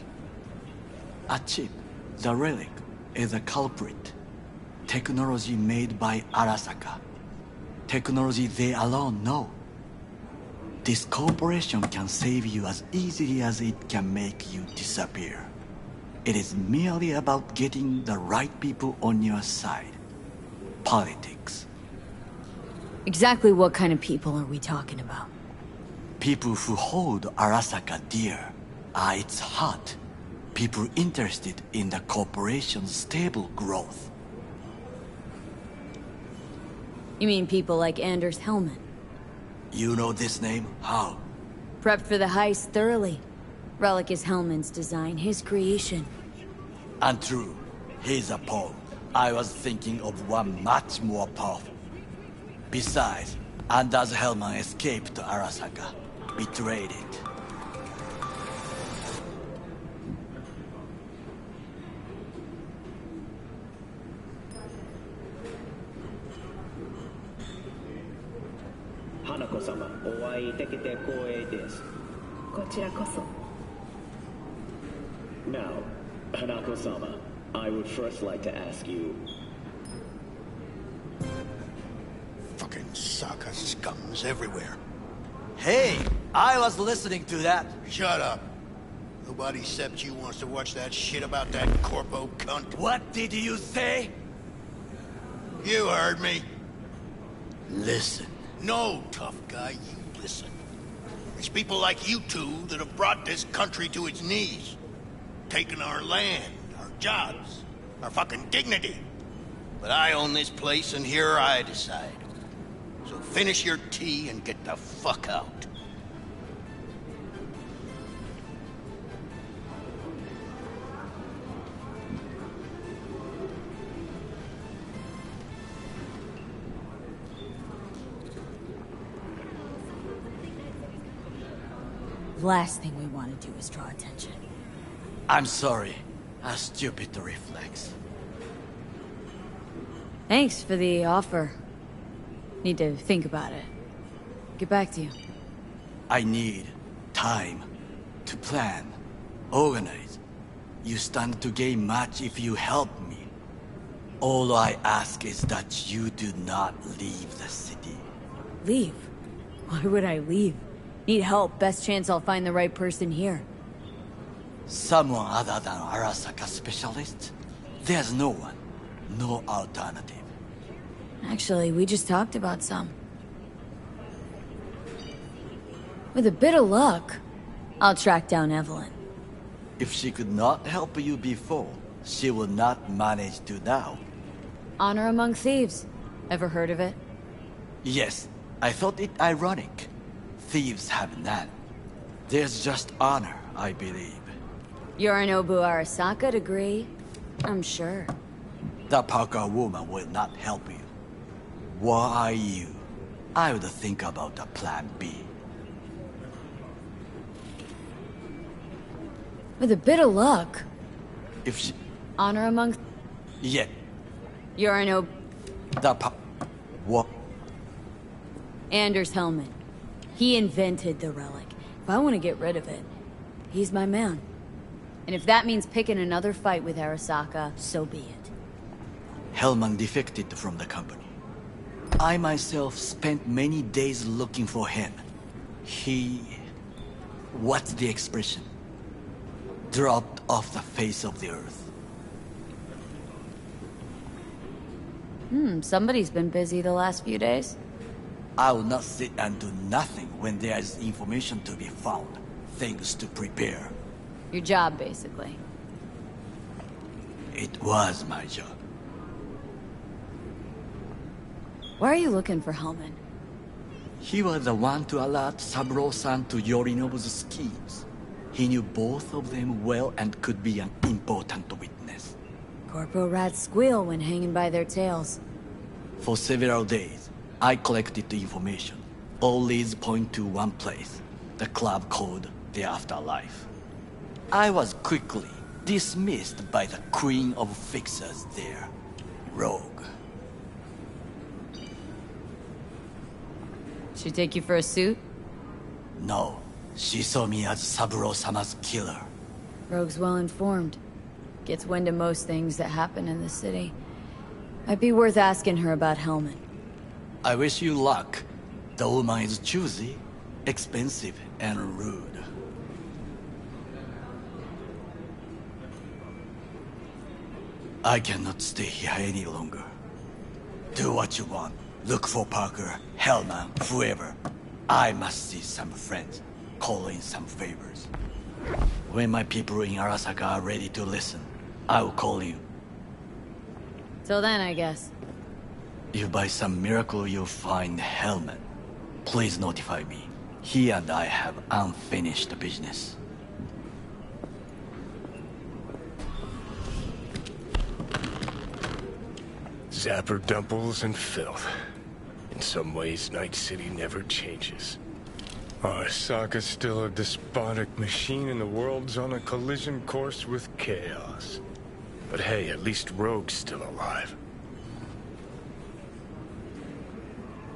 A chip, the relic, is a culprit. Technology made by Arasaka. Technology they alone know. This corporation can save you as easily as it can make you disappear. It is merely about getting the right people on your side. Politics. Exactly what kind of people are we talking about? People who hold Arasaka dear are its heart. People interested in the corporation's stable growth. You mean people like Anders Hellman? You know this name? How? Prepped for the heist thoroughly. Relic is Hellman's design, his creation. And true, he's a pawn. I was thinking of one much more powerful. Besides, Anders Hellman escaped to Arasaka, betrayed it. Hanako-sama, お会いできて光栄です。こちらこそ。Now, Hanako-sama, I would first like to ask you... Fucking Saka scums everywhere. Hey, I was listening to that. Shut up. Nobody except you wants to watch that shit about that corpo cunt. What did you say? You heard me. Listen. No, tough guy, you listen. It's people like you two that have brought this country to its knees. Taken our land, our jobs, our fucking dignity. But I own this place and here I decide. So finish your tea and get the fuck out. Last thing we want to do is draw attention. I'm sorry. A stupid reflex. Thanks for the offer. Need to think about it. Get back to you. I need time to plan, organize. You stand to gain much if you help me. All I ask is that you do not leave the city. Leave? Why would I leave? Need help. Best chance I'll find the right person here. Someone other than Arasaka specialist? There's no one. No alternative. Actually, we just talked about some. With a bit of luck, I'll track down Evelyn. If she could not help you before, she will not manage to now. Honor among thieves. Ever heard of it? Yes, I thought it ironic. Thieves have none. There's just honor, I believe. Yorinobu Arasaka degree, I'm sure. The Parker woman will not help you. Why you? I would think about a plan B. With a bit of luck. If she... Honor among... Yeah. Yorinobu... What? Anders Hellman. He invented the relic. If I want to get rid of it, he's my man. And if that means picking another fight with Arasaka, so be it. Hellman defected from the company. I myself spent many days looking for him. He... What's the expression? Dropped off the face of the earth. Somebody's been busy the last few days. I will not sit and do nothing when there is information to be found. Things to prepare. Your job, basically. It was my job. Why are you looking for Hellman? He was the one to alert Saburo-san to Yorinobu's schemes. He knew both of them well and could be an important witness. Corpo rats squeal when hanging by their tails. For several days, I collected the information. All leads point to one place. The club called the Afterlife. I was quickly dismissed by the queen of fixers there, Rogue. She take you for a suit? No, she saw me as Saburo-sama's killer. Rogue's well informed. Gets wind of most things that happen in the city. Might be worth asking her about Hellman. I wish you luck. The woman is choosy, expensive, and rude. I cannot stay here any longer. Do what you want. Look for Parker, Hellman, whoever. I must see some friends, call in some favors. When my people in Arasaka are ready to listen, I will call you. Till then, I guess. If by some miracle you find Hellman, please notify me. He and I have unfinished business. Zapper dumples and filth. In some ways, Night City never changes. Arasaka's still a despotic machine and the world's on a collision course with chaos. But hey, at least Rogue's still alive.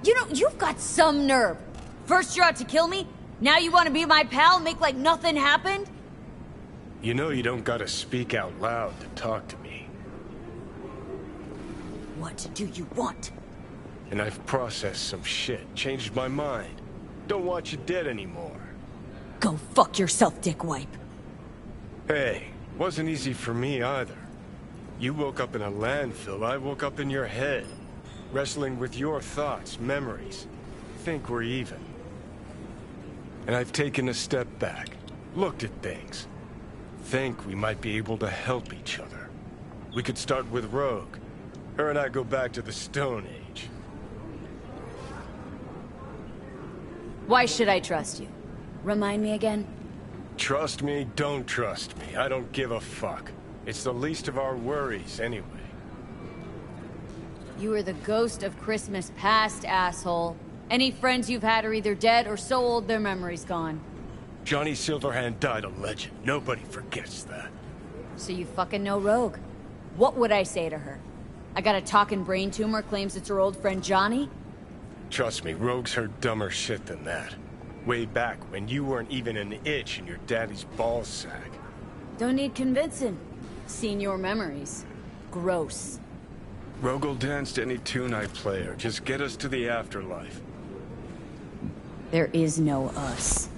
You know, you've got some nerve. First you're out to kill me, now you want to be my pal and make like nothing happened? You know you don't gotta speak out loud to talk to me. What do you want? And I've processed some shit, changed my mind. Don't want you dead anymore. Go fuck yourself, dickwipe. Hey, wasn't easy for me either. You woke up in a landfill, I woke up in your head. Wrestling with your thoughts, memories. Think we're even. And I've taken a step back, looked at things. Think we might be able to help each other. We could start with Rogue. Her and I go back to the Stone Age. Why should I trust you? Remind me again? Trust me, don't trust me. I don't give a fuck. It's the least of our worries, anyway. You are the ghost of Christmas past, asshole. Any friends you've had are either dead or so old their memory's gone. Johnny Silverhand died a legend. Nobody forgets that. So you fucking know Rogue. What would I say to her? I got a talking brain tumor, claims it's her old friend Johnny? Trust me, Rogue's heard dumber shit than that. Way back when you weren't even an itch in your daddy's ballsack. Don't need convincing. Seen your memories. Gross. Rogue will dance to any tune I play her. Just get us to the afterlife. There is no us.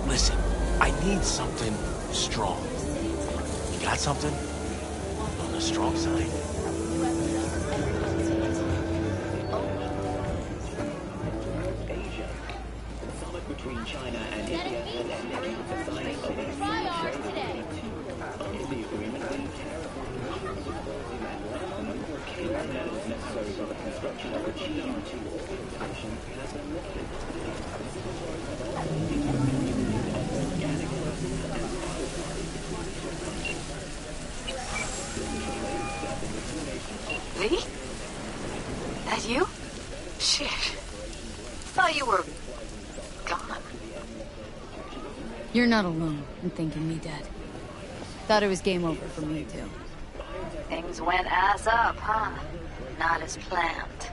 Listen, I need something strong. You got something? On the strong side? Asia. The summit between China and India has ended with the signing of a free trade agreement. Under the agreement, metals necessary for the construction of a GR2 station has been lifted. Lee? That you? Shit. Thought you were gone. You're not alone in thinking me dead. Thought it was game over for me, too. Things went ass up, huh? Not as planned.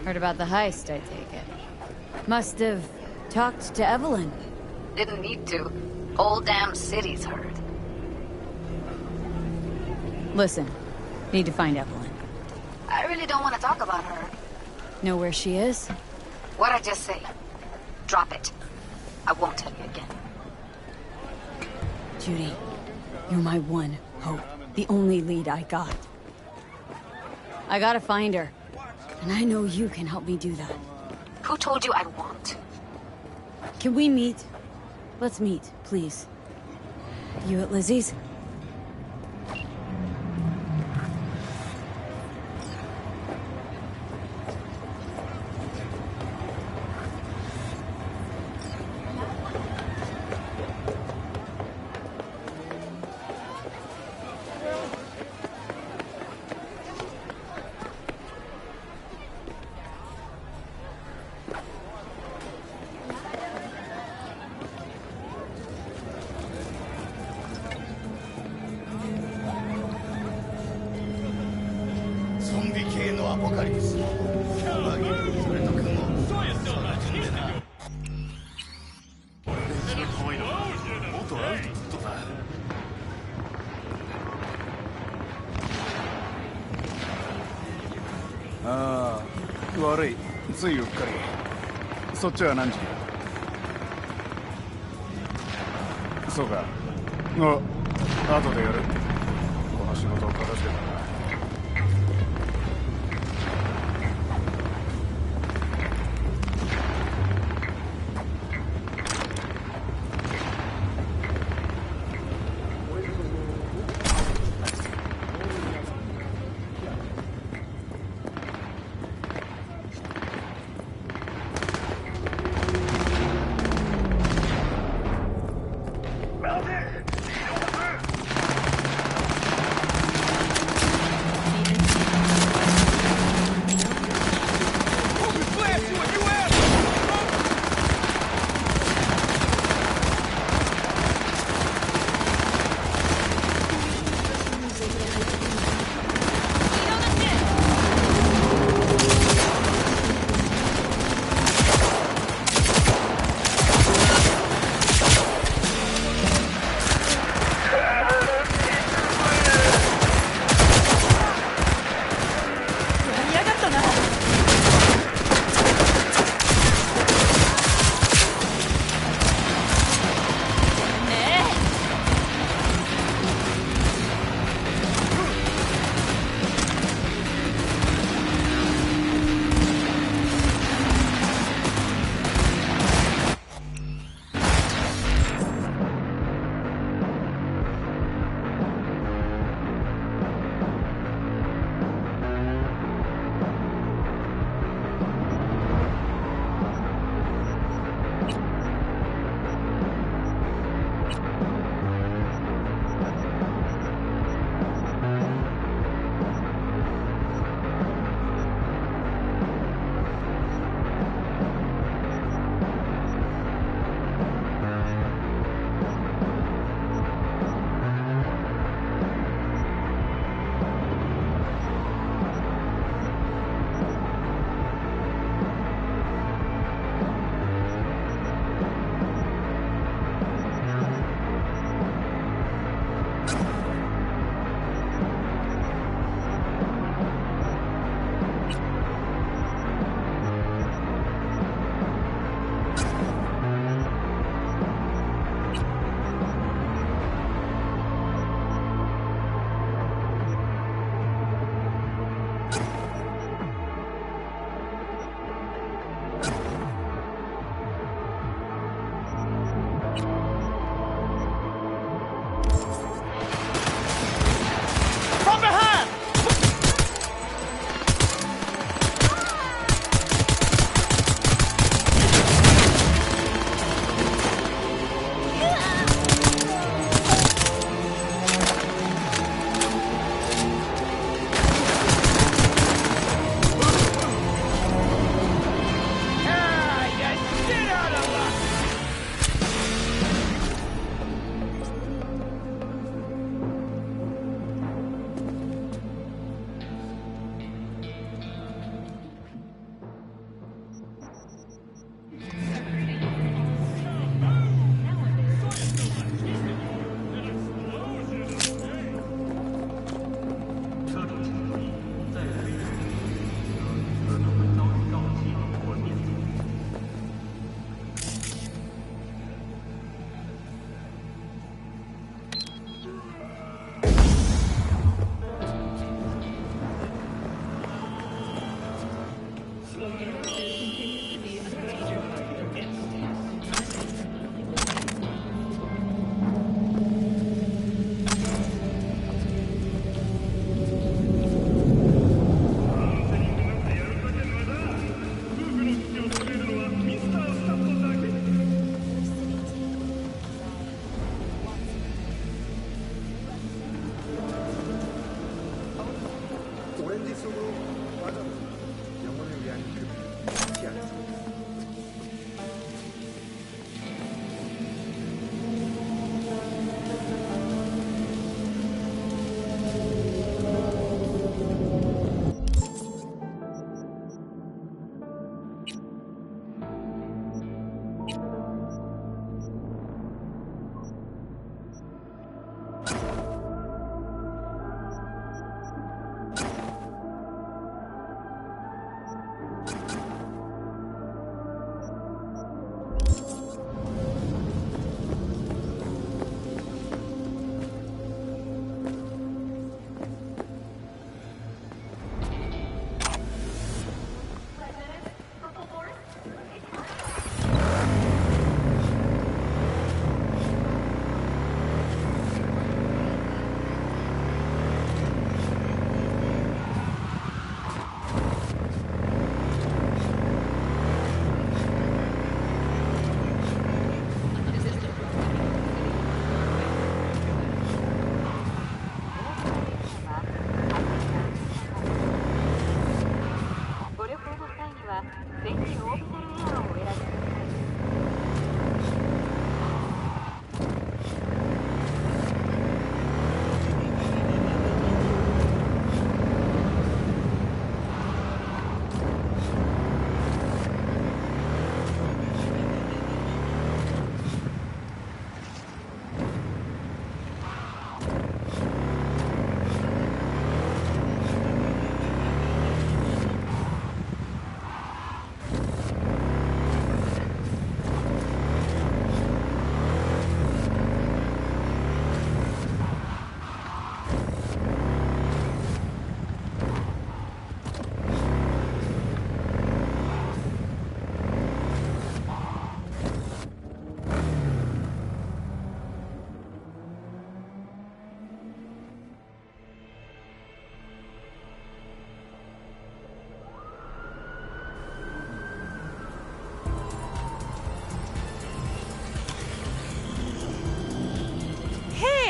Heard about the heist, I take it. Must have talked to Evelyn. Didn't need to. Whole damn city's heard. Listen, need to find Evelyn. I really don't want to talk about her. Know where she is? What'd I just say? Drop it. I won't tell you again. Judy, you're my one hope. The only lead I got. I gotta find her. And I know you can help me do that. Who told you I won't? Can we meet? Let's meet, please. You at Lizzie's?ああ、悪い。ついうっかり。そっちは何時？そうか。後でやる。この仕事を片付けたら。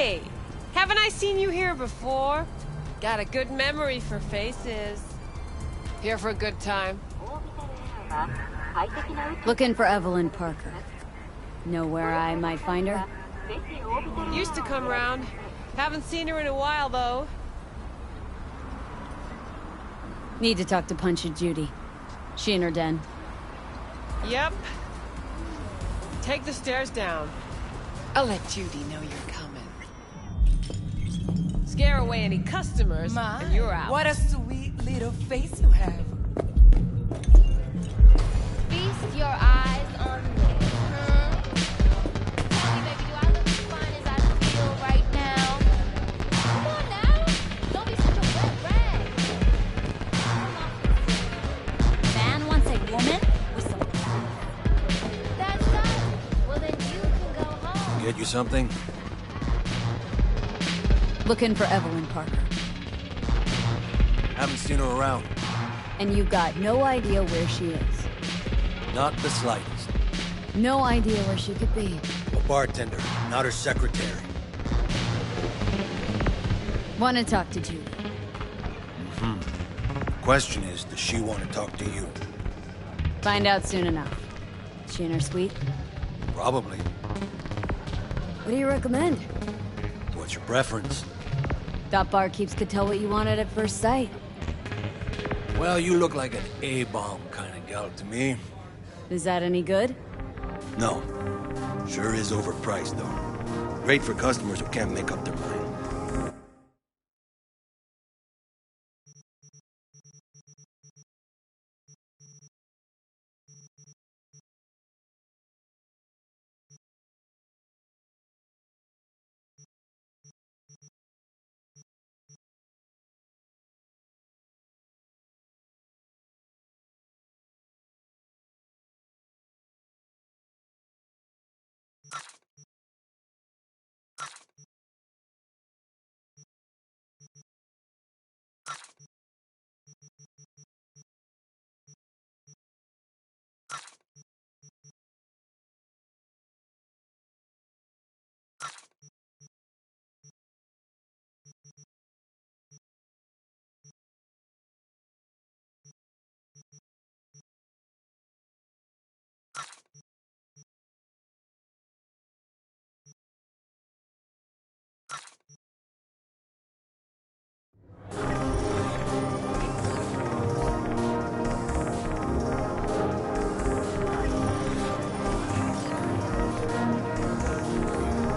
Hey! Haven't I seen you here before? Got a good memory for faces. Here for a good time. Looking for Evelyn Parker. Know where I might find her? Used to come around. Haven't seen her in a while, though. Need to talk to Punch Judy. She in her den. Yep. Take the stairs down. I'll let Judy know you're coming. Scare away any customers, and you're out. What a sweet little face you have. Feast your eyes on me. Tell me, baby, do I look as fine as I feel right now? Come on now. Don't be such a wet rag. Man wants a woman with some class. That's us. Well, then you can go home. Get you something? Looking for Evelyn Parker. Haven't seen her around. And you got no idea where she is. Not the slightest. No idea where she could be. A bartender, not her secretary. Want to talk to Judy. Question is, does she want to talk to you? Find out soon enough. She in her suite? Probably. What do you recommend? What's your preference? Thought barkeeps could tell what you wanted at first sight. Well, you look like an A-bomb kind of gal to me. Is that any good? No. Sure is overpriced, though. Great for customers who can't make up their mind.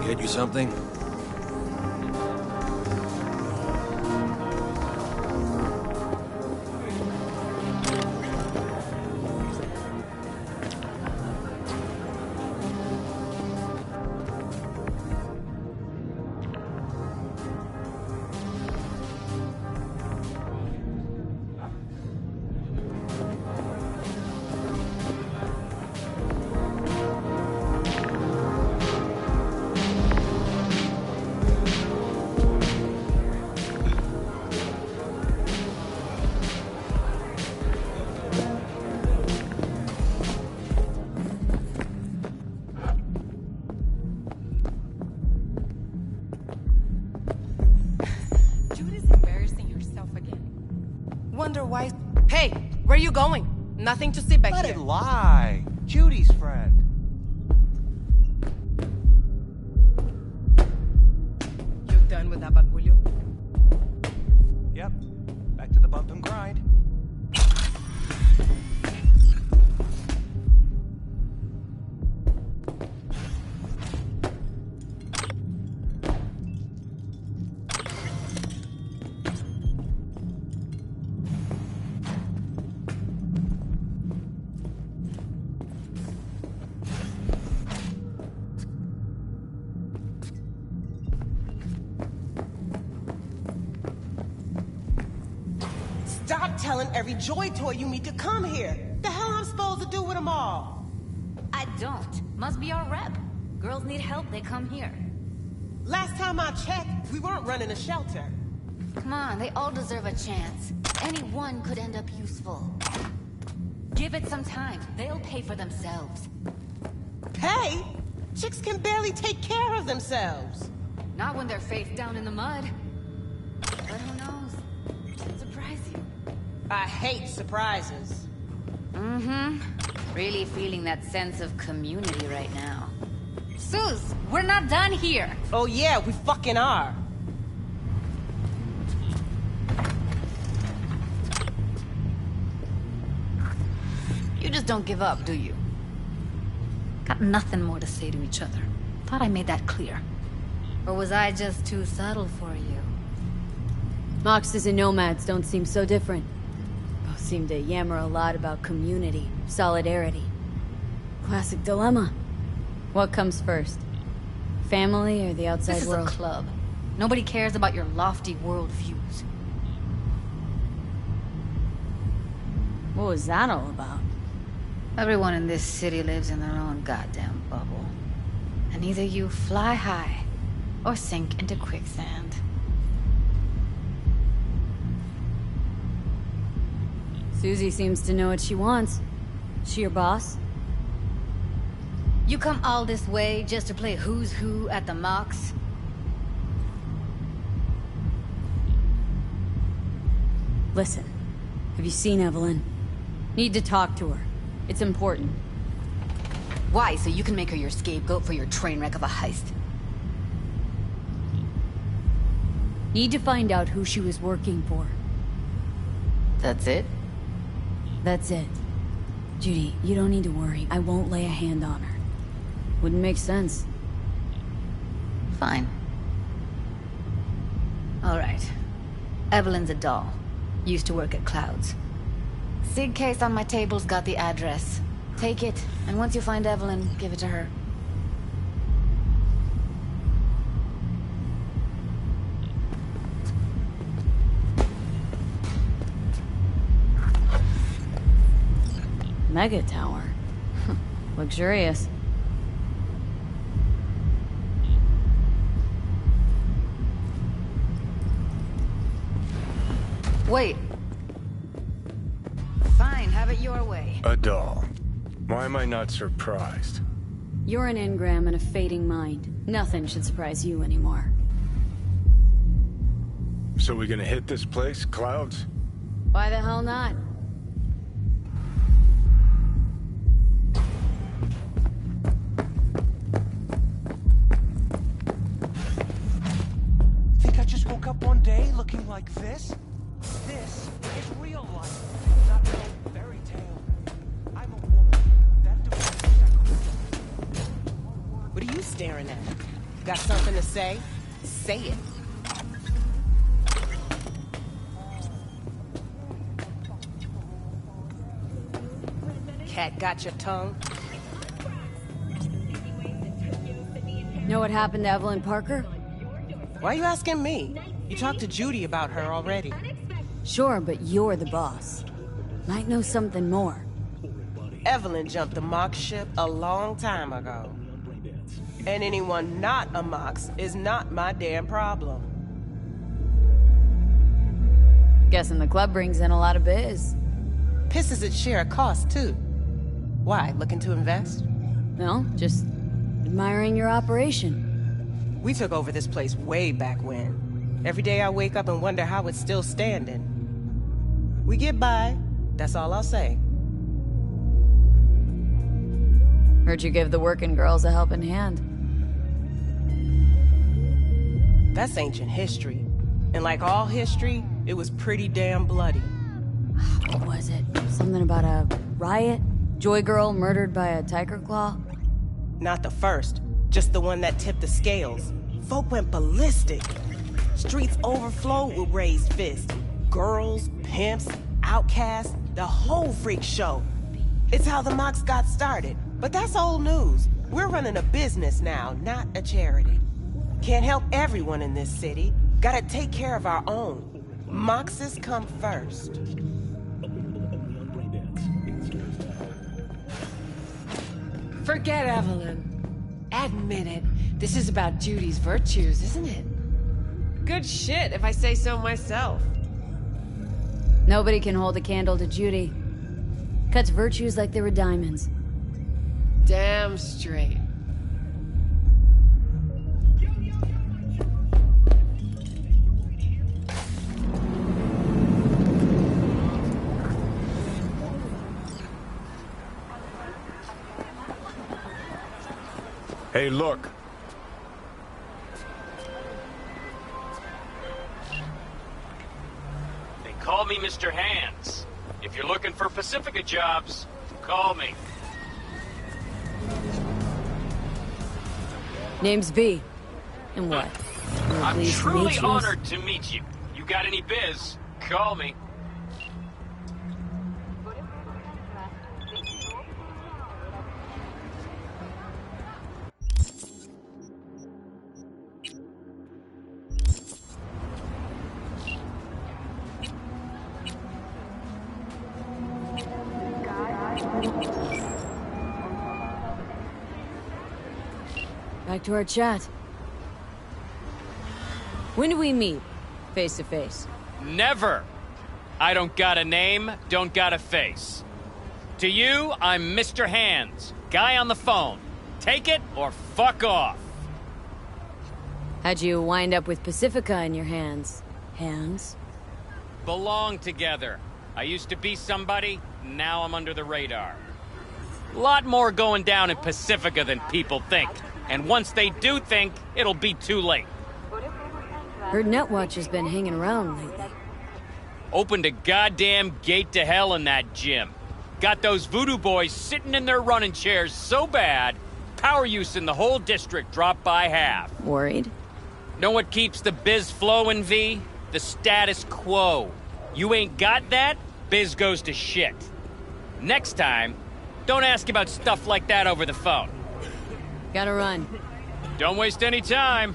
Get you something? Wonder why. Hey, where you going? Nothing to see back Let here. it lie. Judy's friend. You done with that bagulho? Yep. Back to the bump and grind. Stop telling every Joy Toy you meet to come here. The hell I'm supposed to do with them all? I don't. Must be our rep. Girls need help, they come here. Last time I checked, we weren't running a shelter. Come on, they all deserve a chance. Any one could end up useful. Give it some time. They'll pay for themselves. Pay? Chicks can barely take care of themselves. Not when they're face down in the mud. But who knows? Could surprise you. I hate surprises. Mm-hmm. Really feeling that sense of community right now. Suze, we're not done here. Oh yeah, we fucking are. You just don't give up, do you? Got nothing more to say to each other. Thought I made that clear. Or was I just too subtle for you? Moxes and Nomads don't seem so different. Both seem to yammer a lot about community, solidarity. Classic dilemma. What comes first? Family or the outside world? This is a club. Nobody cares about your lofty worldviews. What was that all about? Everyone in this city lives in their own goddamn bubble. And either you fly high, or sink into quicksand. Susie seems to know what she wants. She your boss? You come all this way just to play who's who at the Mox? Listen, have you seen Evelyn? Need to talk to her. It's important. Why? So you can make her your scapegoat for your train wreck of a heist? Need to find out who she was working for. That's it? That's it. Judy, you don't need to worry. I won't lay a hand on her. Wouldn't make sense. Fine. All right. Evelyn's a doll. Used to work at Clouds. Sig case on my table's got the address. Take it, and once you find Evelyn, give it to her. Mega tower. Luxurious. Wait. Fine, have it your way. A doll. Why am I not surprised? You're an engram and a fading mind. Nothing should surprise you anymore. So we gonna hit this place, Clouds? Why the hell not? Think I just woke up one day looking like this? This is real life, not no fairy tale. I'm a woman. That divorce. What are you staring at? Got something to say? Say it. Cat got your tongue? Know what happened to Evelyn Parker? Why are you asking me? You talked to Judy about her already. Sure, but you're the boss. Might know something more. Evelyn jumped the Mox ship a long time ago. And anyone not a Mox is not my damn problem. Guessing the club brings in a lot of biz. Pisses its share of cost, too. Why, looking to invest? No, just admiring your operation. We took over this place way back when. Every day I wake up and wonder how it's still standing. We get by, that's all I'll say. Heard you give the working girls a helping hand. That's ancient history. And like all history, it was pretty damn bloody. What was it? Something about a riot? Joy girl murdered by a tiger claw? Not the first, just the one that tipped the scales. Folk went ballistic. Streets overflowed with raised fists. Girls, pimps, outcasts, the whole freak show. It's how the Mox got started. But that's old news. We're running a business now, not a charity. Can't help everyone in this city. Gotta take care of our own. Moxes come first. Forget Evelyn. Admit it. This is about Judy's virtues, isn't it? Good shit, if I say so myself. Nobody can hold a candle to Judy. Cuts virtues like they were diamonds. Damn straight. Hey, look. They call me Mr. Hands. If you're looking for Pacifica jobs, call me. Name's V. And what? I'm Pleased to truly meet you. honored to meet you. You got any biz? Call me. Back to our chat. When do we meet? Face to face. Never. I don't got a name, don't got a face. To you, I'm Mr. Hands, guy on the phone. Take it or fuck off. How'd you wind up with Pacifica in your hands? Hands? Belong together. I used to be somebody, now I'm under the radar. Lot more going down in Pacifica than people think. And once they do think, it'll be too late. Heard Netwatch has been hanging around lately. Opened a goddamn gate to hell in that gym. Got those voodoo boys sitting in their running chairs so bad, power use in the whole district dropped by half. Worried? Know what keeps the biz flowing, V? The status quo. You ain't got that, biz goes to shit. Next time, don't ask about stuff like that over the phone. Gotta run. Don't waste any time.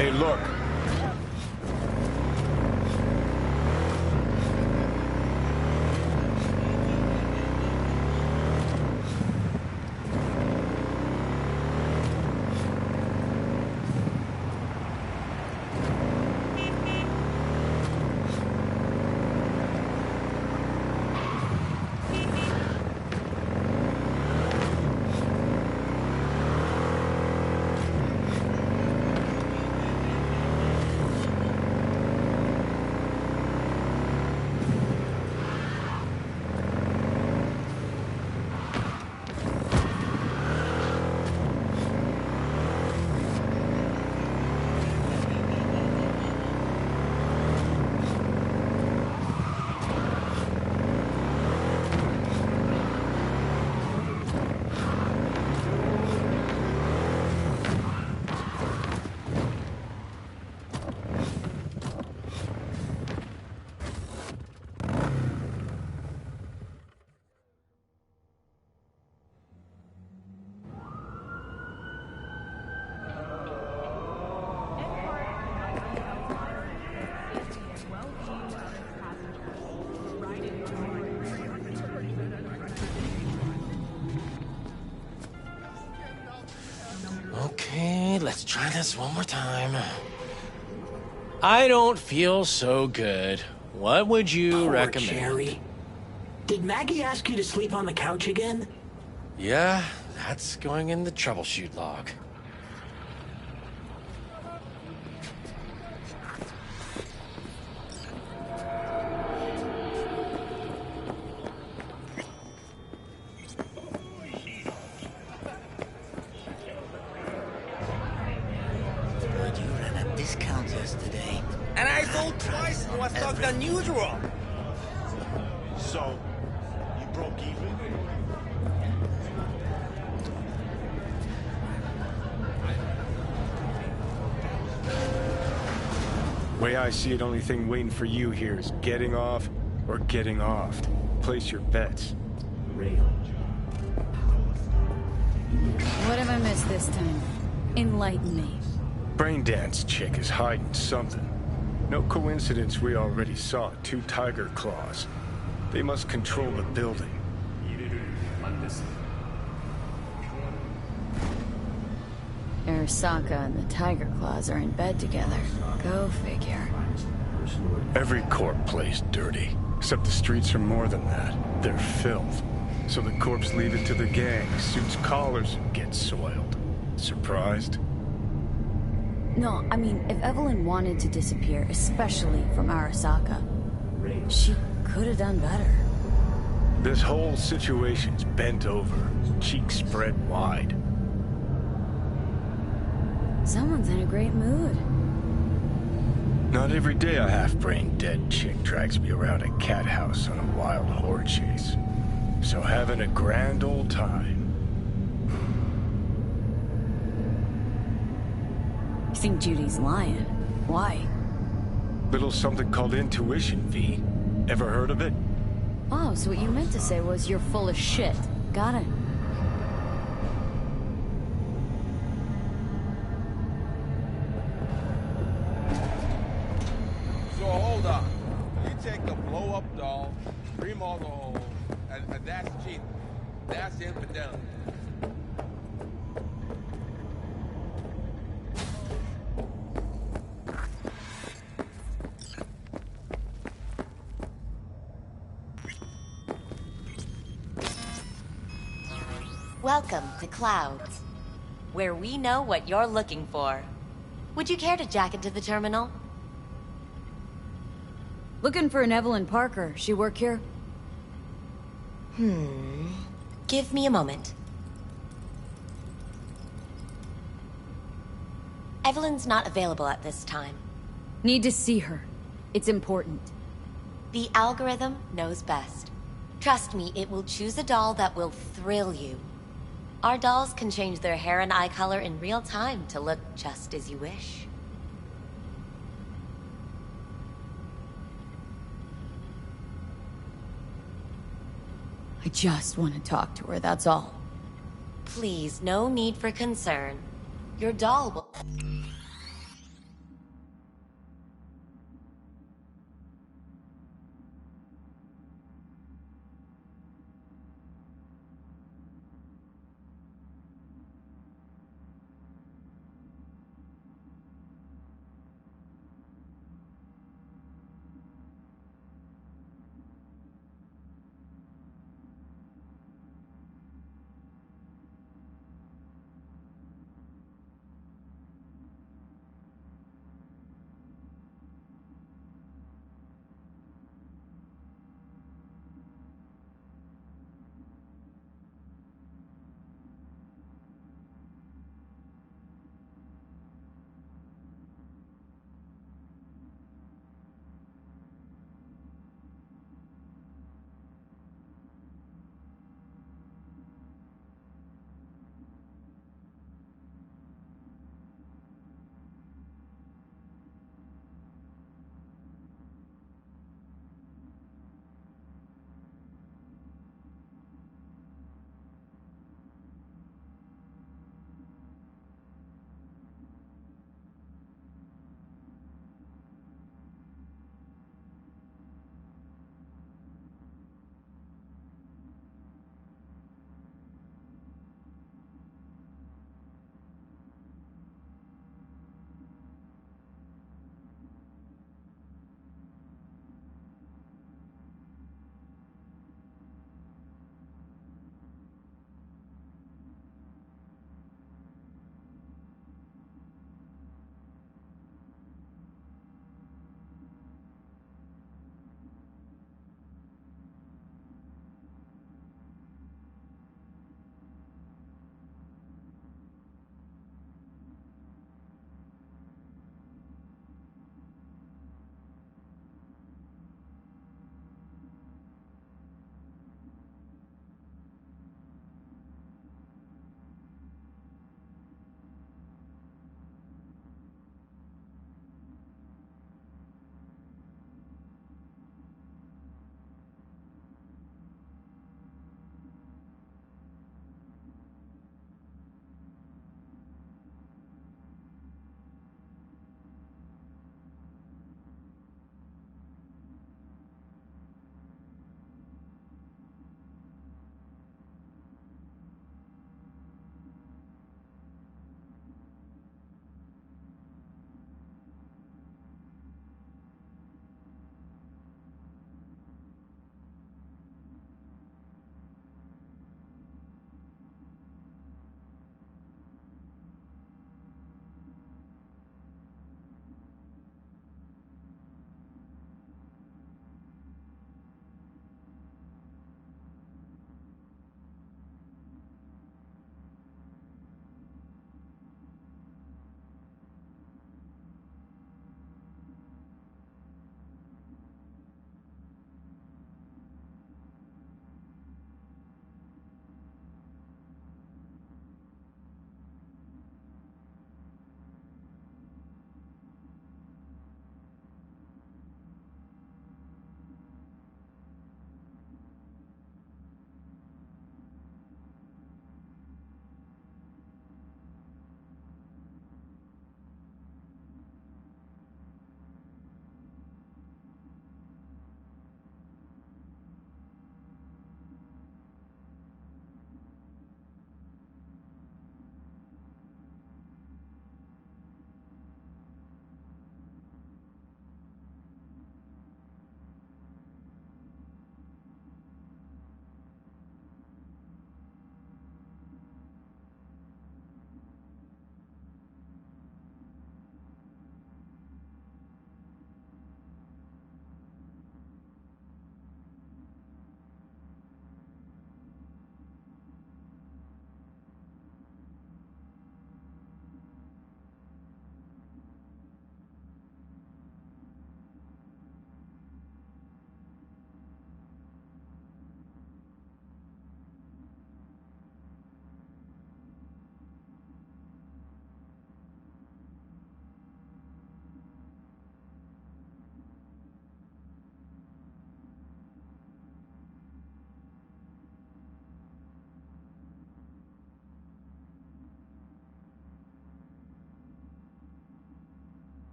Hey, look. Okay, let's try this one more time. I don't feel so good. What would you Poor recommend? Jerry. Did Maggie ask you to sleep on the couch again? Yeah, that's going in the troubleshoot log. more thugs than usual. So, you broke even? Way I see it, only thing waiting for you here is getting off or getting offed. Place your bets. What have I missed this time? Enlighten me. Braindance chick is hiding something. No coincidence we already saw 2 tiger claws. They must control the building. Arasaka and the Tiger Claws are in bed together. Go figure. Every corp plays dirty. Except the streets are more than that. They're filth. So the corps leave it to the gang. Suits collars and get soiled. Surprised? No, I mean, if Evelyn wanted to disappear, especially from Arasaka, she could have done better. This whole situation's bent over, cheeks spread wide. Someone's in a great mood. Not every day a half-brained dead chick drags me around a cat house on a wild horde chase. So having a grand old time. You think Judy's lying? Why? Little something called intuition, V. Ever heard of it? Oh, so what you meant to say was you're full of shit. Got it. So hold on. You take the blow-up doll, remodel the hole, and that's cheating. That's infidelity. Welcome to Clouds, where we know what you're looking for. Would you care to jack into the terminal? Looking for an Evelyn Parker. She work here? Give me a moment. Evelyn's not available at this time. Need to see her. It's important. The algorithm knows best. Trust me, it will choose a doll that will thrill you. Our dolls can change their hair and eye color in real time to look just as you wish. I just want to talk to her, that's all. Please, no need for concern. Your doll will...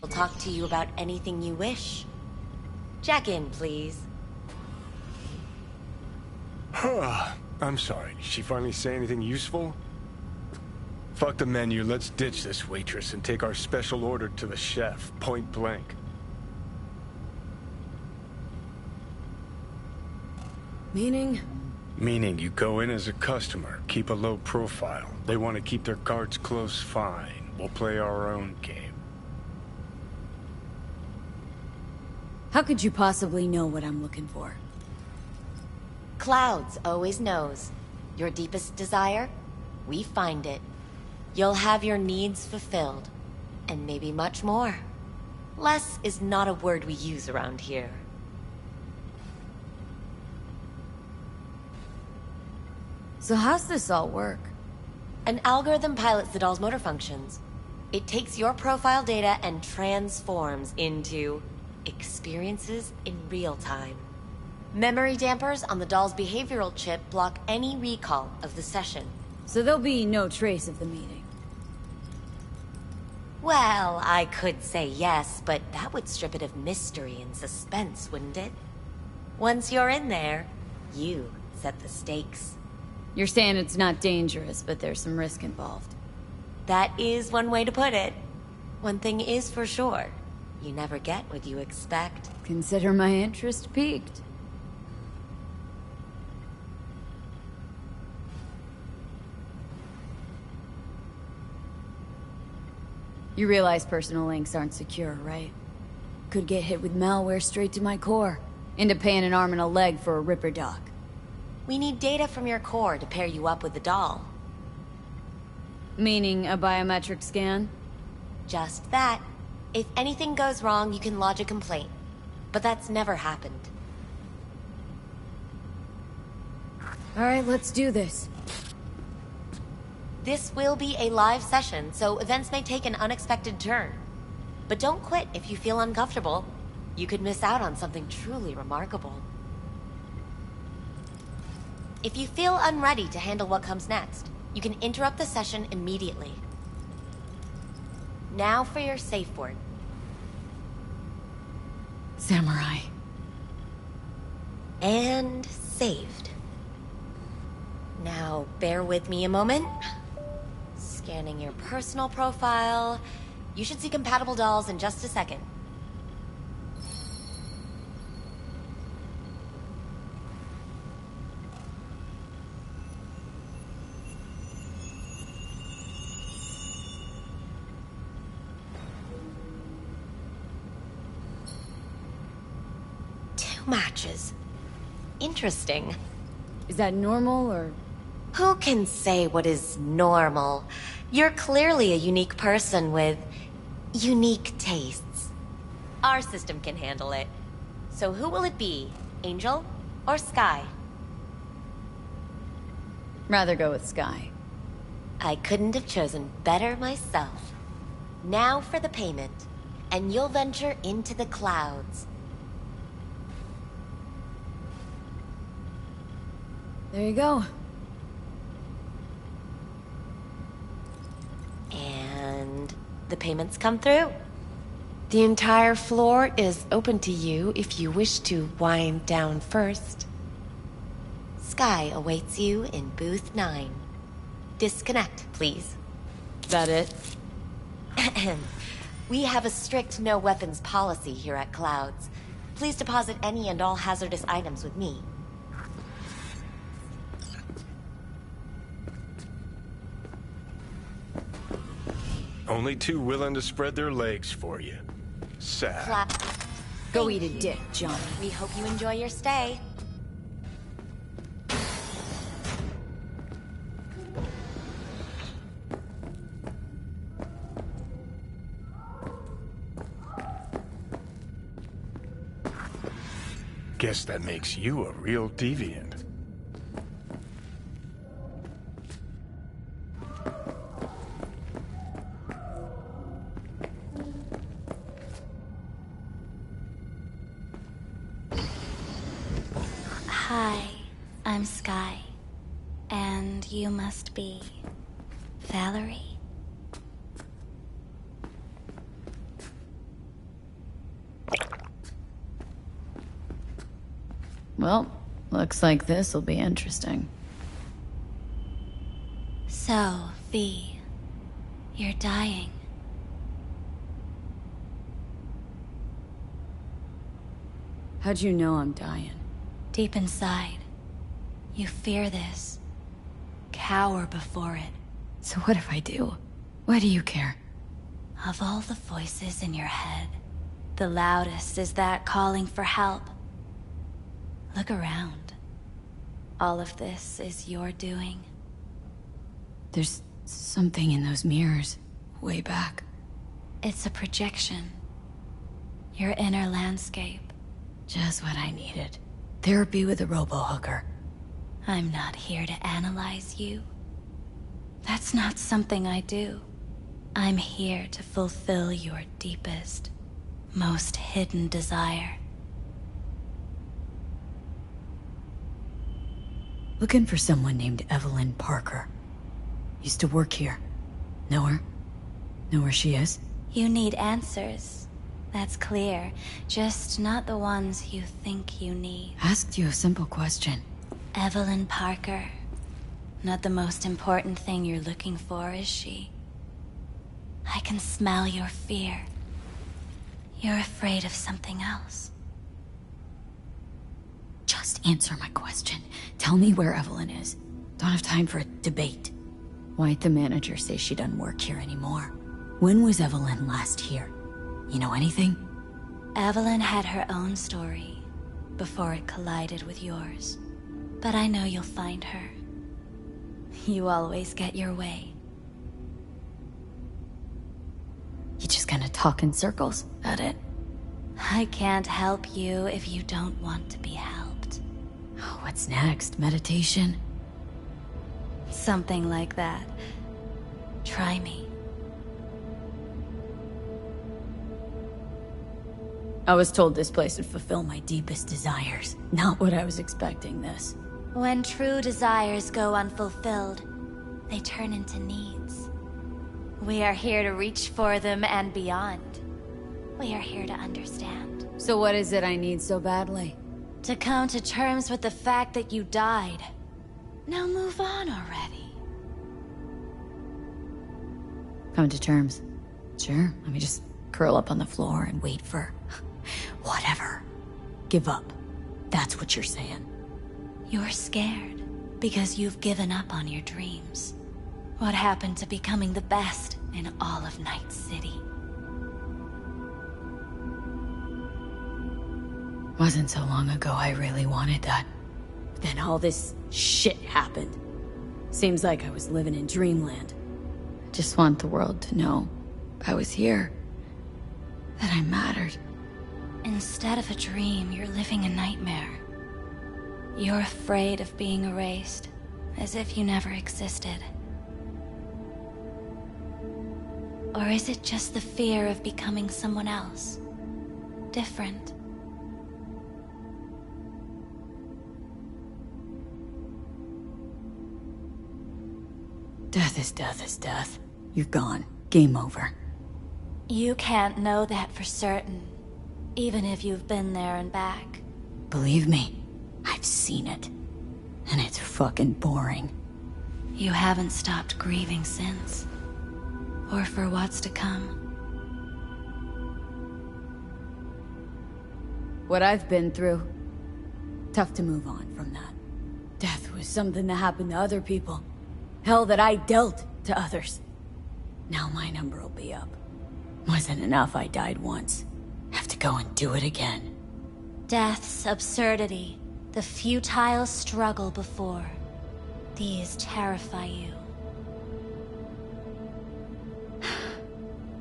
We'll talk to you about anything you wish. Check in, please. I'm sorry. Did she finally say anything useful? Fuck the menu. Let's ditch this waitress and take our special order to the chef, point blank. Meaning? Meaning you go in as a customer, keep a low profile. They want to keep their cards close, fine. We'll play our own game. How could you possibly know what I'm looking for? Clouds always knows. Your deepest desire, we find it. You'll have your needs fulfilled, and maybe much more. Less is not a word we use around here. So how's this all work? An algorithm pilots the doll's motor functions. It takes your profile data and transforms into experiences in real time. Memory dampers on the doll's behavioral chip block any recall of the session. So there'll be no trace of the meeting. Well, I could say yes, but that would strip it of mystery and suspense, wouldn't it? Once you're in there, you set the stakes. You're saying it's not dangerous, but there's some risk involved. That is one way to put it. One thing is for sure. You never get what you expect. Consider my interest piqued. You realize personal links aren't secure, right? Could get hit with malware straight to my core. Into paying an arm and a leg for a Ripper doc. We need data from your core to pair you up with the doll. Meaning a biometric scan? Just that. If anything goes wrong, you can lodge a complaint. But that's never happened. Alright, let's do this. This will be a live session, so events may take an unexpected turn. But don't quit if you feel uncomfortable. You could miss out on something truly remarkable. If you feel unready to handle what comes next, you can interrupt the session immediately. Now for your safe word. Samurai. And saved. Now, bear with me a moment. Scanning your personal profile. You should see compatible dolls in just a second. Matches. Interesting. Is that normal, or...? Who can say what is normal? You're clearly a unique person with unique tastes. Our system can handle it. So who will it be? Angel or Sky? Rather go with Sky. I couldn't have chosen better myself. Now for the payment, and you'll venture into the clouds. There you go. And the payments come through. The entire floor is open to you if you wish to wind down first. Sky awaits you in booth 9. Disconnect, please. That it? We have a strict no weapons policy here at Clouds. Please deposit any and all hazardous items with me. Only two willing to spread their legs for you. Sad. Go eat a dick, Johnny. We hope you enjoy your stay. Guess that makes you a real deviant. Hi, I'm Sky. And you must be... Valerie? Well, looks like this'll be interesting. So, V, you're dying. How'd you know I'm dying? Deep inside, you fear this. Cower before it. So what if I do? Why do you care? Of all the voices in your head, the loudest is that calling for help. Look around. All of this is your doing. There's something in those mirrors, way back. It's a projection. Your inner landscape. Just what I needed. Therapy with a robo-hooker. I'm not here to analyze you. That's not something I do. I'm here to fulfill your deepest, most hidden desire. Looking for someone named Evelyn Parker. Used to work here. Know her? Know where she is? You need answers. That's clear. Just not the ones you think you need. Asked you a simple question. Evelyn Parker. Not the most important thing you're looking for, is she? I can smell your fear. You're afraid of something else. Just answer my question. Tell me where Evelyn is. Don't have time for a debate. Why'd the manager say she doesn't work here anymore? When was Evelyn last here? You know anything? Evelyn had her own story before it collided with yours. But I know you'll find her. You always get your way. You just gonna talk in circles? That it? I can't help you if you don't want to be helped. What's next? Meditation? Something like that. Try me. I was told this place would fulfill my deepest desires. Not what I was expecting this. When true desires go unfulfilled, they turn into needs. We are here to reach for them and beyond. We are here to understand. So what is it I need so badly? To come to terms with the fact that you died. Now move on already. Come to terms. Sure, let me just curl up on the floor and wait for... whatever. Give up. That's what you're saying. You're scared because you've given up on your dreams. What happened to becoming the best in all of Night City? Wasn't so long ago I really wanted that. But then all this shit happened. Seems like I was living in dreamland. I just want the world to know I was here. That I mattered. Instead of a dream, you're living a nightmare. You're afraid of being erased, as if you never existed. Or is it just the fear of becoming someone else? Different? Death is death is death. You're gone. Game over. You can't know that for certain, even if you've been there and back. Believe me, I've seen it. And it's fucking boring. You haven't stopped grieving since. Or for what's to come. What I've been through, tough to move on from that. Death was something that happened to other people. Hell that I dealt to others. Now my number will be up. Wasn't enough I died once. Have to go and do it again. Death's absurdity, the futile struggle before. These terrify you.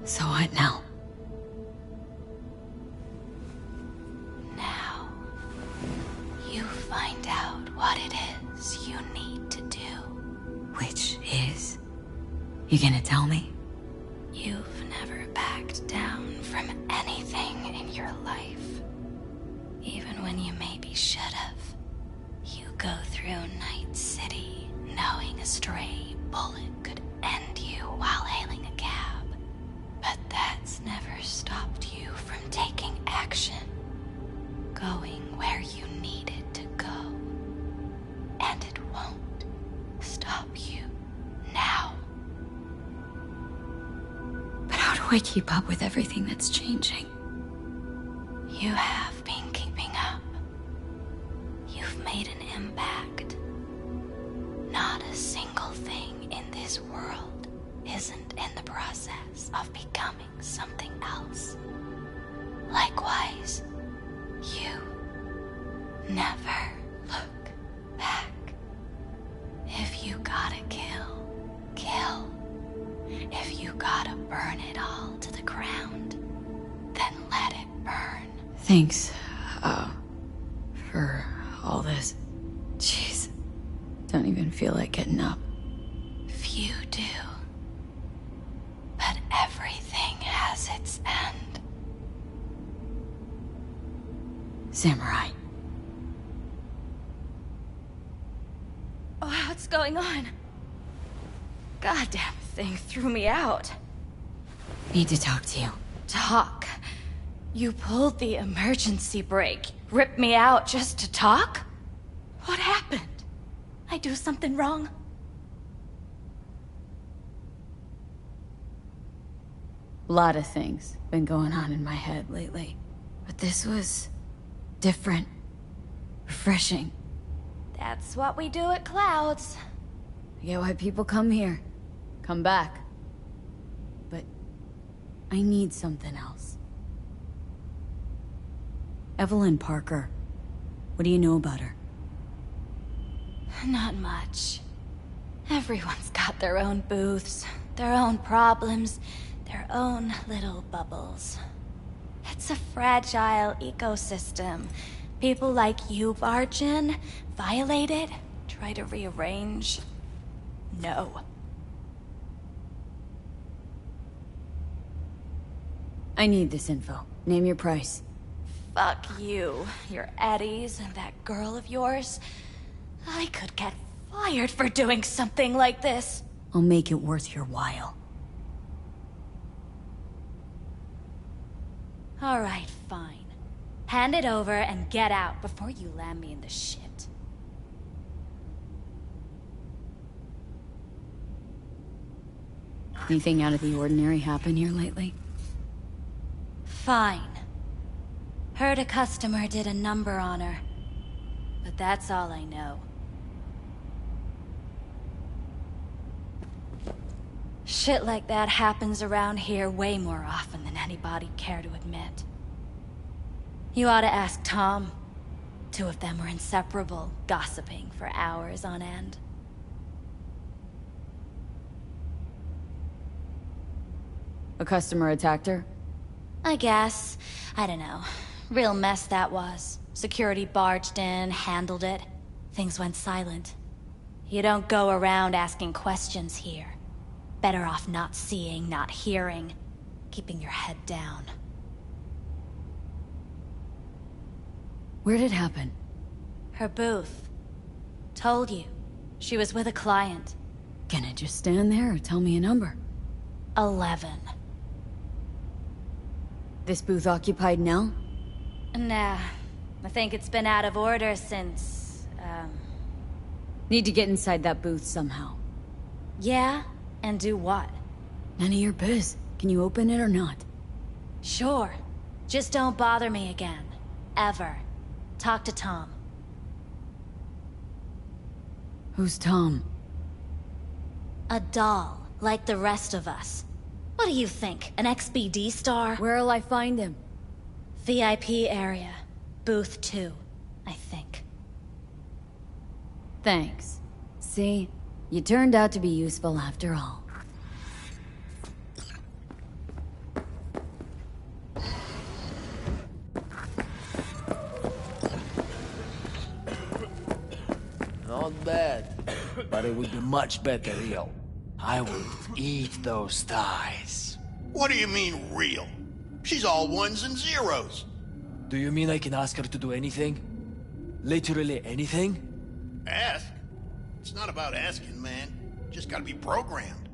So what now? Now, you find out what it is you need to do. Which is? You gonna tell me? You've never backed down from anything in your life. Even when you maybe should have. You go through Night City knowing a stray bullet could end you while hailing a cab. But that's never stopped you from taking action. Going where you needed to I keep up with everything that's changing? You have been keeping up. You've made an impact. Not a single thing in this world isn't in the process of becoming something else. Likewise, you never look back. If you gotta kill, kill. If you gotta burn it all to the ground, then let it burn. Thanks, for all this. Jeez. Don't even feel like getting up. Few do. But everything has its end. Samurai. Oh, what's going on? Goddamn thing threw me out. Need to talk to you. Talk? You pulled the emergency brake, ripped me out just to talk? What happened? I do something wrong? A lot of things been going on in my head lately. But this was different. Refreshing. That's what we do at Clouds. I get why people come here. Come back. But I need something else. Evelyn Parker. What do you know about her? Not much. Everyone's got their own booths, their own problems, their own little bubbles. It's a fragile ecosystem. People like you barge in, violate it, try to rearrange. No. I need this info. Name your price. Fuck you, your Eddies, and that girl of yours. I could get fired for doing something like this. I'll make it worth your while. All right, fine. Hand it over and get out before you land me in the shit. Anything out of the ordinary happen here lately? Fine. Heard a customer did a number on her. But that's all I know. Shit like that happens around here way more often than anybody'd care to admit. You ought to ask Tom. Two of them were inseparable, gossiping for hours on end. A customer attacked her? I guess. I don't know. Real mess that was. Security barged in, handled it. Things went silent. You don't go around asking questions here. Better off not seeing, not hearing. Keeping your head down. Where'd it happen? Her booth. Told you. She was with a client. Can I just stand there or tell me a number? 11. This booth occupied now? Nah. I think it's been out of order since, Need to get inside that booth somehow. Yeah? And do what? None of your biz. Can you open it or not? Sure. Just don't bother me again. Ever. Talk to Tom. Who's Tom? A doll, like the rest of us. What do you think, an XBD star? Where'll I find him? VIP area. Booth 2, I think. Thanks. See? You turned out to be useful after all. Not bad, but it would be much better real. I would eat those thighs. What do you mean, real? She's all ones and zeros. Do you mean I can ask her to do anything? Literally anything? Ask? It's not about asking, man. Just gotta be programmed.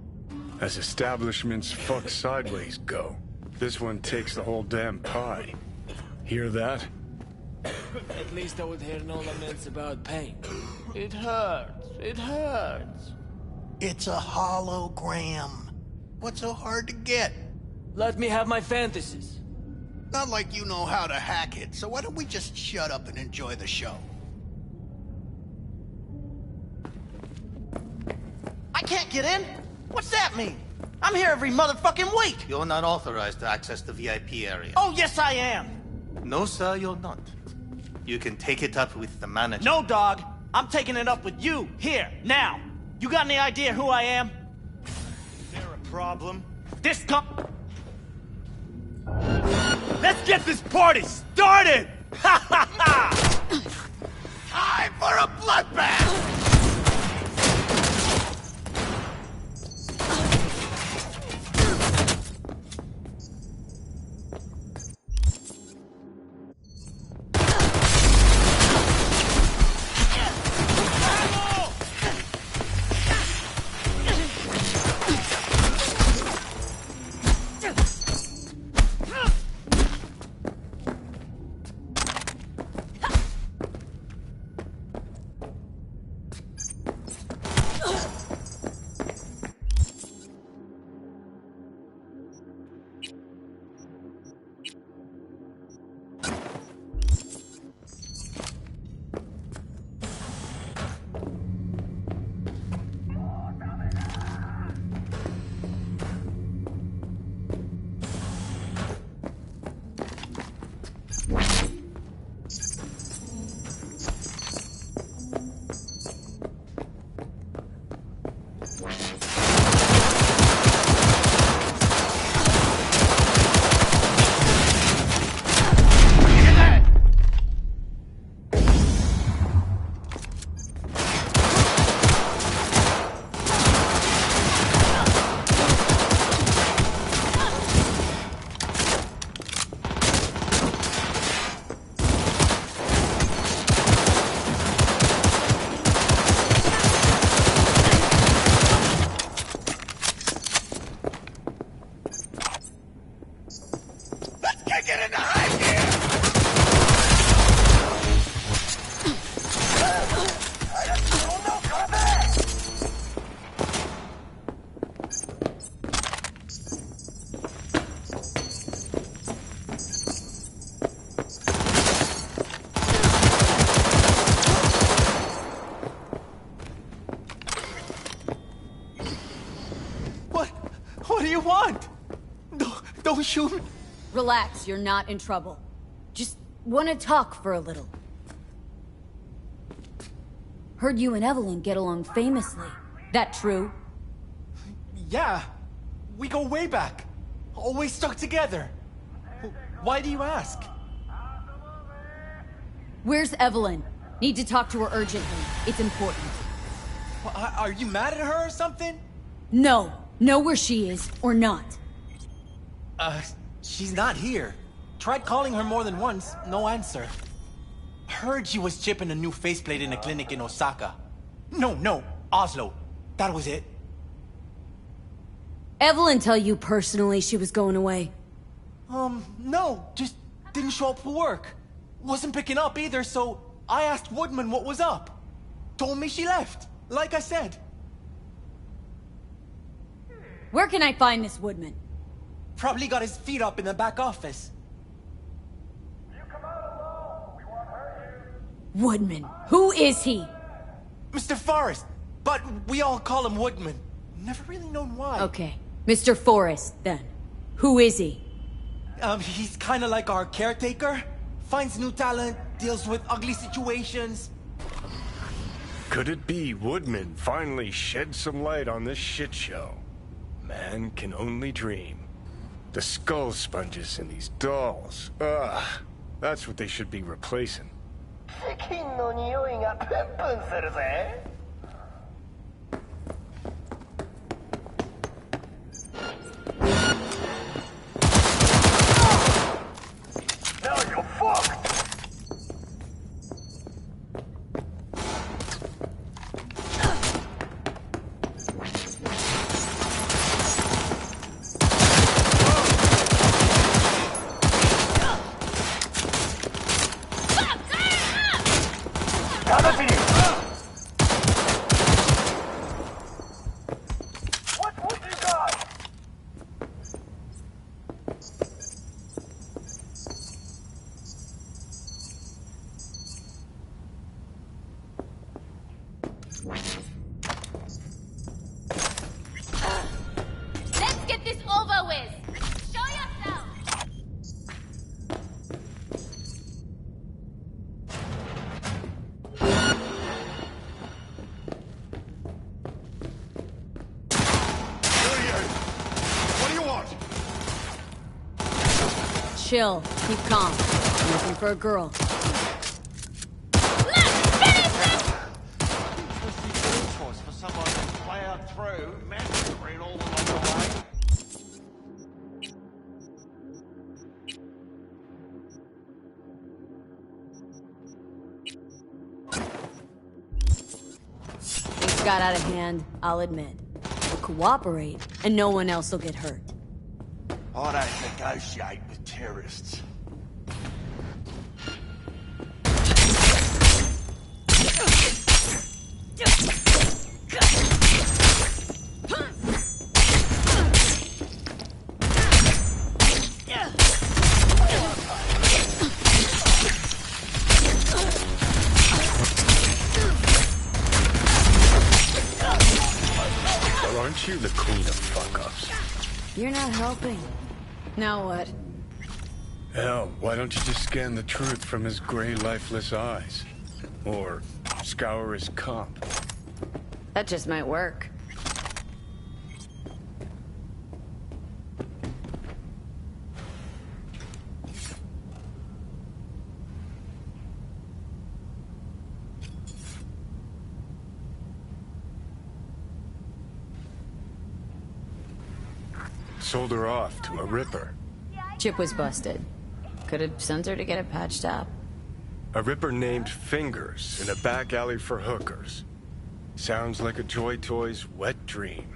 As establishments fuck sideways go, this one takes the whole damn pie. Hear that? At least I would hear no laments about pain. It hurts. It hurts. It's a hologram. What's so hard to get? Let me have my fantasies. Not like you know how to hack it, so why don't we just shut up and enjoy the show? I can't get in? What's that mean? I'm here every motherfucking week! You're not authorized to access the VIP area. Oh, yes I am! No, sir, you're not. You can take it up with the manager. No, dog. I'm taking it up with you, here, now. You got any idea who I am? Is there a problem? This com- Let's get this party started! Ha ha ha! Time for a bloodbath! What do you want? Don't shoot me. Relax, you're not in trouble. Just want to talk for a little. Heard you and Evelyn get along famously. That true? Yeah. We go way back. Always stuck together. Why do you ask? Where's Evelyn? Need to talk to her urgently. It's important. Are you mad at her or something? No. Know where she is, or not. She's not here. Tried calling her more than once, no answer. Heard she was chipping a new faceplate in a clinic in Osaka. No, Oslo. That was it. Evelyn tell you personally she was going away? No, just didn't show up for work. Wasn't picking up either, so I asked Woodman what was up. Told me she left, like I said. Where can I find this Woodman? Probably got his feet up in the back office. Woodman. Who is he? Mr. Forrest, but we all call him Woodman. Never really known why. Okay. Mr. Forrest, then. Who is he? He's kinda like our caretaker. Finds new talent, deals with ugly situations. Could it be Woodman finally shed some light on this shit show? Man can only dream. The skull sponges in these dolls. Ugh. That's what they should be replacing. Now you're fucked! Let's get this over with! Show yourself! What do you want? Chill. Keep calm. I'm looking for a girl. Choice for someone to plow through massacring all along the way. Things got out of hand, I'll admit. But cooperate, and no one else will get hurt. I don't negotiate with terrorists. Well, aren't you the queen of fuck-ups? You're not helping. Now what? Hell, why don't you just scan the truth from his gray, lifeless eyes? Or scour his comp? That just might work. Sold her off to a Ripper. Chip was busted. Could have sent her to get it patched up. A Ripper named Fingers in a back alley for hookers. Sounds like a Joy Toy's wet dream.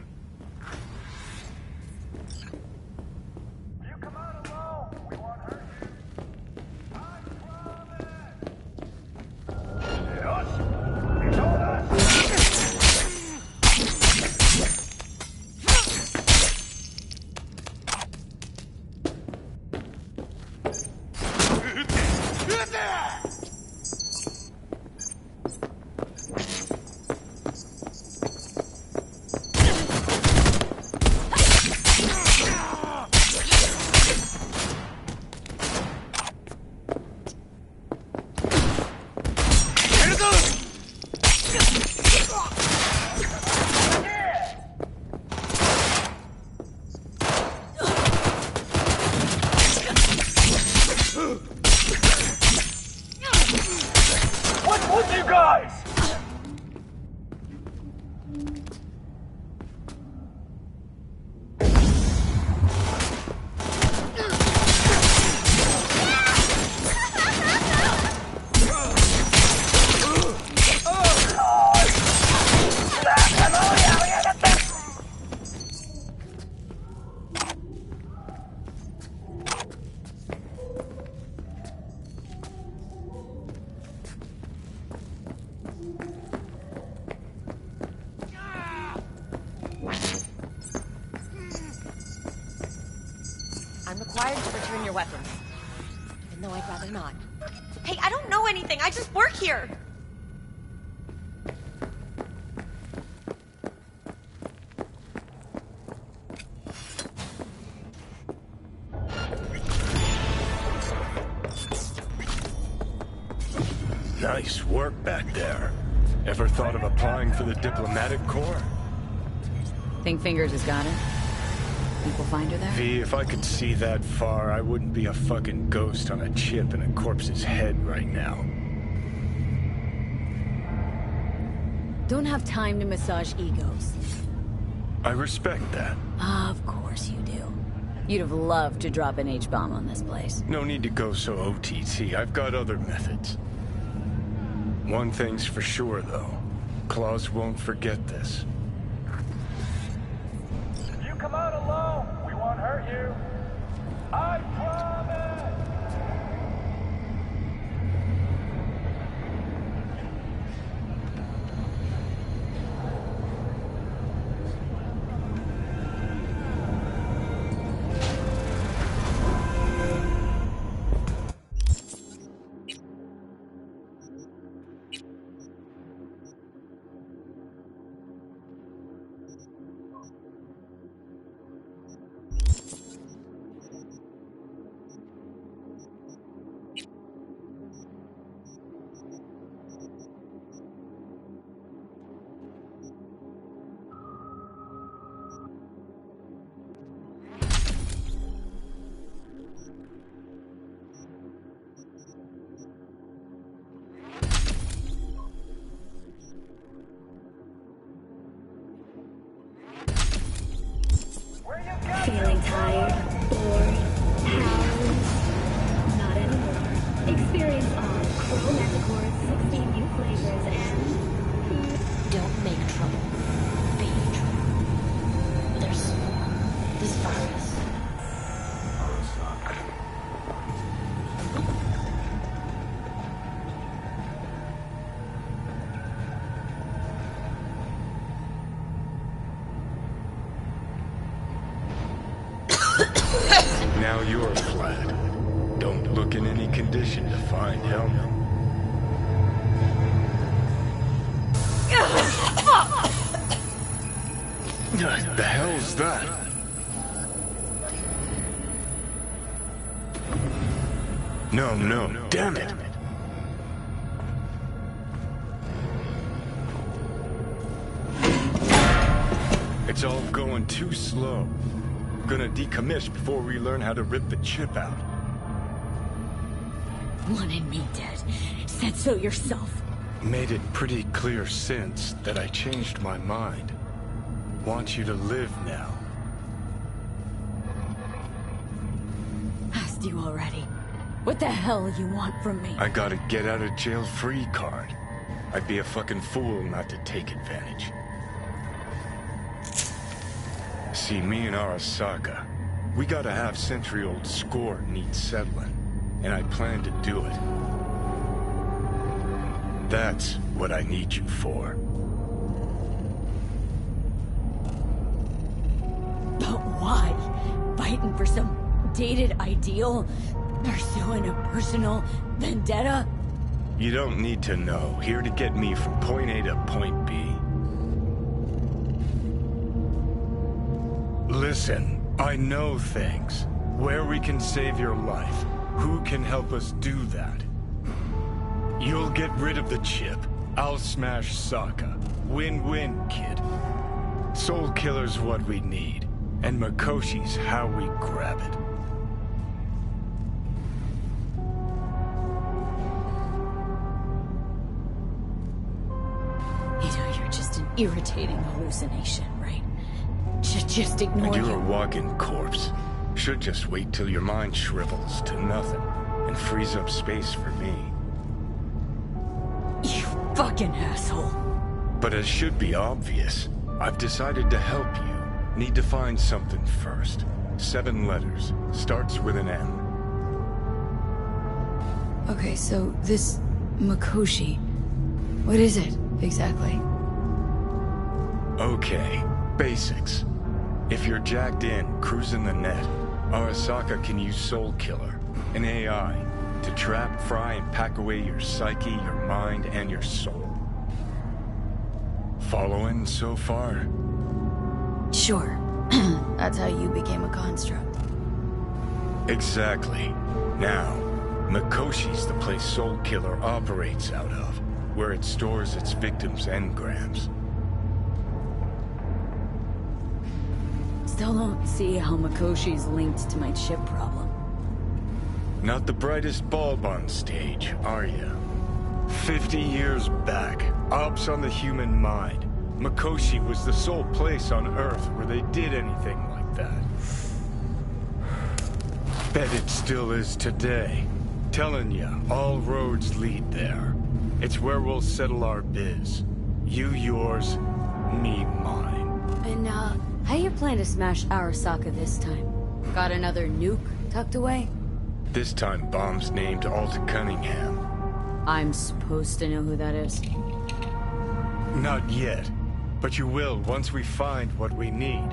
What's with you guys? I'm required to return your weapons. Even though I'd rather not. Hey, I don't know anything. I just work here. Nice work back there. Ever thought of applying for the diplomatic corps? Think Fingers has got it? Think we'll find her there? V, if I could see that far, I wouldn't be a fucking ghost on a chip in a corpse's head right now. Don't have time to massage egos. I respect that. Of course you do. You'd have loved to drop an H-bomb on this place. No need to go so OTT. I've got other methods. One thing's for sure, though. Claus won't forget this. You come out alone. We won't hurt you. I promise. Don't make trouble. Be trouble. There's this virus. Now you're flat. Don't look in any condition to find help. What the hell's that? No, damn it. It's all going too slow. Gonna decommission before we learn how to rip the chip out. Wanted me dead. Said so yourself. Made it pretty clear since that I changed my mind. Want you to live now. Asked you already. What the hell you want from me? I got a get out of jail free card. I'd be a fucking fool not to take advantage. See, me and Arasaka, we got a half-century-old score needs settling, and I plan to do it. That's what I need you for. But why? Fighting for some dated ideal? Pursuing a personal vendetta? You don't need to know. Here to get me from point A to point B. Listen, I know things. Where we can save your life. Who can help us do that? You'll get rid of the chip. I'll smash Sokka. Win-win, kid. Soul Killer's what we need. And Mikoshi's how we grab it. You know, you're just an irritating hallucination, right? Just ignore And you're you. a walking corpse. Should just wait till your mind shrivels to nothing and frees up space for me. You fucking asshole. But as should be obvious, I've decided to help you. Need to find something first. 7 letters. Starts with an M. Okay, so this Mikoshi, what is it exactly? Okay, basics. If you're jacked in, cruising the net, Arasaka can use Soul Killer, an AI, to trap, fry, and pack away your psyche, your mind, and your soul. Following so far? Sure. That's how you became a construct. Exactly. Now, Mikoshi's the place Soul Killer operates out of, where it stores its victims' engrams. Still don't see how Mikoshi's linked to my chip problem. Not the brightest bulb on stage, are you? 50 years back, ops on the human mind. Mikoshi was the sole place on Earth where they did anything like that. Bet it still is today. Telling ya, all roads lead there. It's where we'll settle our biz. You yours, me mine. And, how you plan to smash Arasaka this time? Got another nuke tucked away? This time bomb's named Alta Cunningham. I'm supposed to know who that is. Not yet, but you will once we find what we need.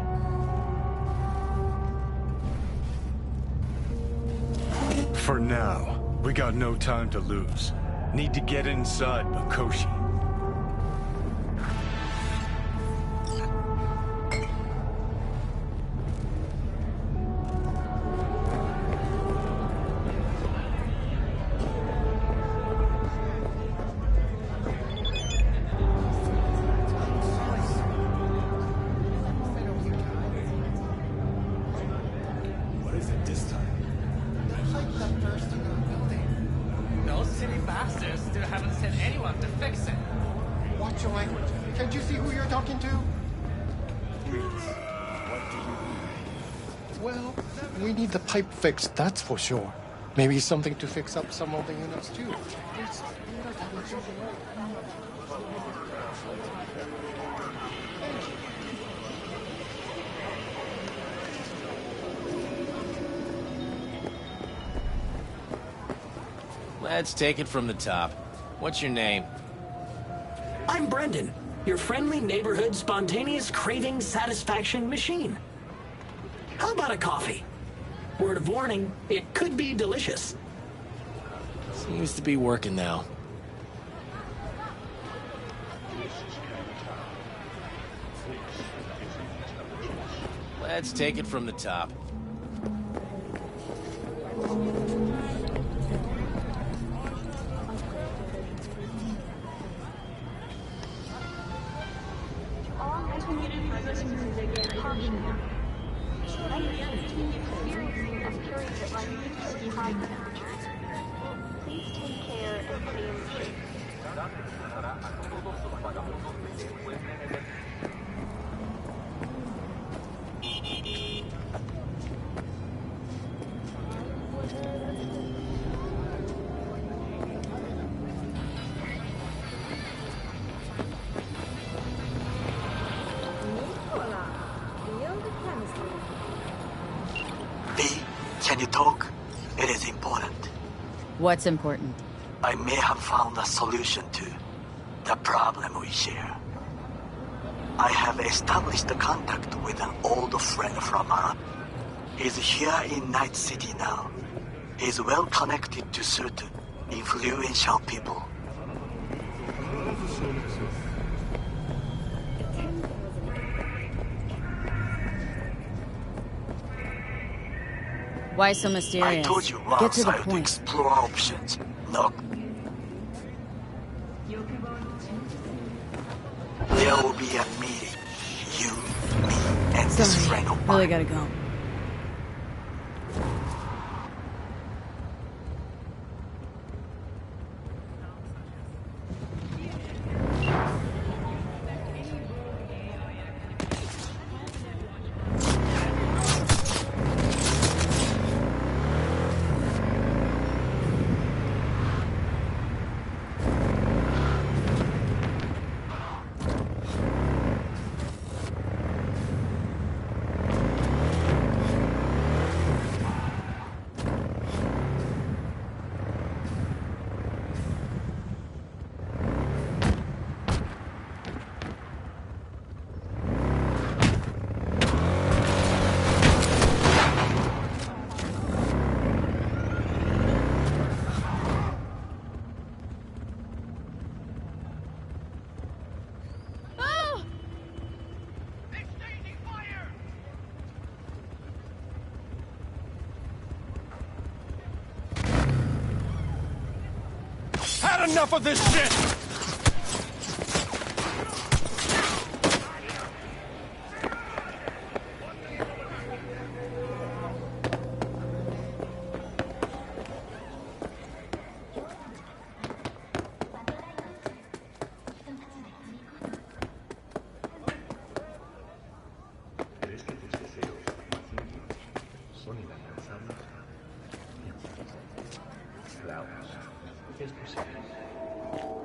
For now, we got no time to lose. Need to get inside Mikoshi. What is it this time? Like the first in the building. Those silly bastards still haven't sent anyone to fix it. Watch your language. Can't you see who you're talking to? Please, what do you need? Well, we need the pipe fixed, that's for sure. Maybe something to fix up some of the units too. Let's take it from the top. What's your name? I'm Brendan, your friendly neighborhood spontaneous craving satisfaction machine. How about a coffee? Word of warning, it could be delicious. Seems to be working now. Let's take it from the top. Can you talk? It is important. What's important? I may have found a solution to the problem we share. I have established a contact with an old friend from He's here in Night City now. He's well connected to certain influential people. Why so mysterious? I told you Get once to the I would point. explore options. No. There will be a meeting. You, me, and this friend of mine. Really gotta go. Had enough of this shit!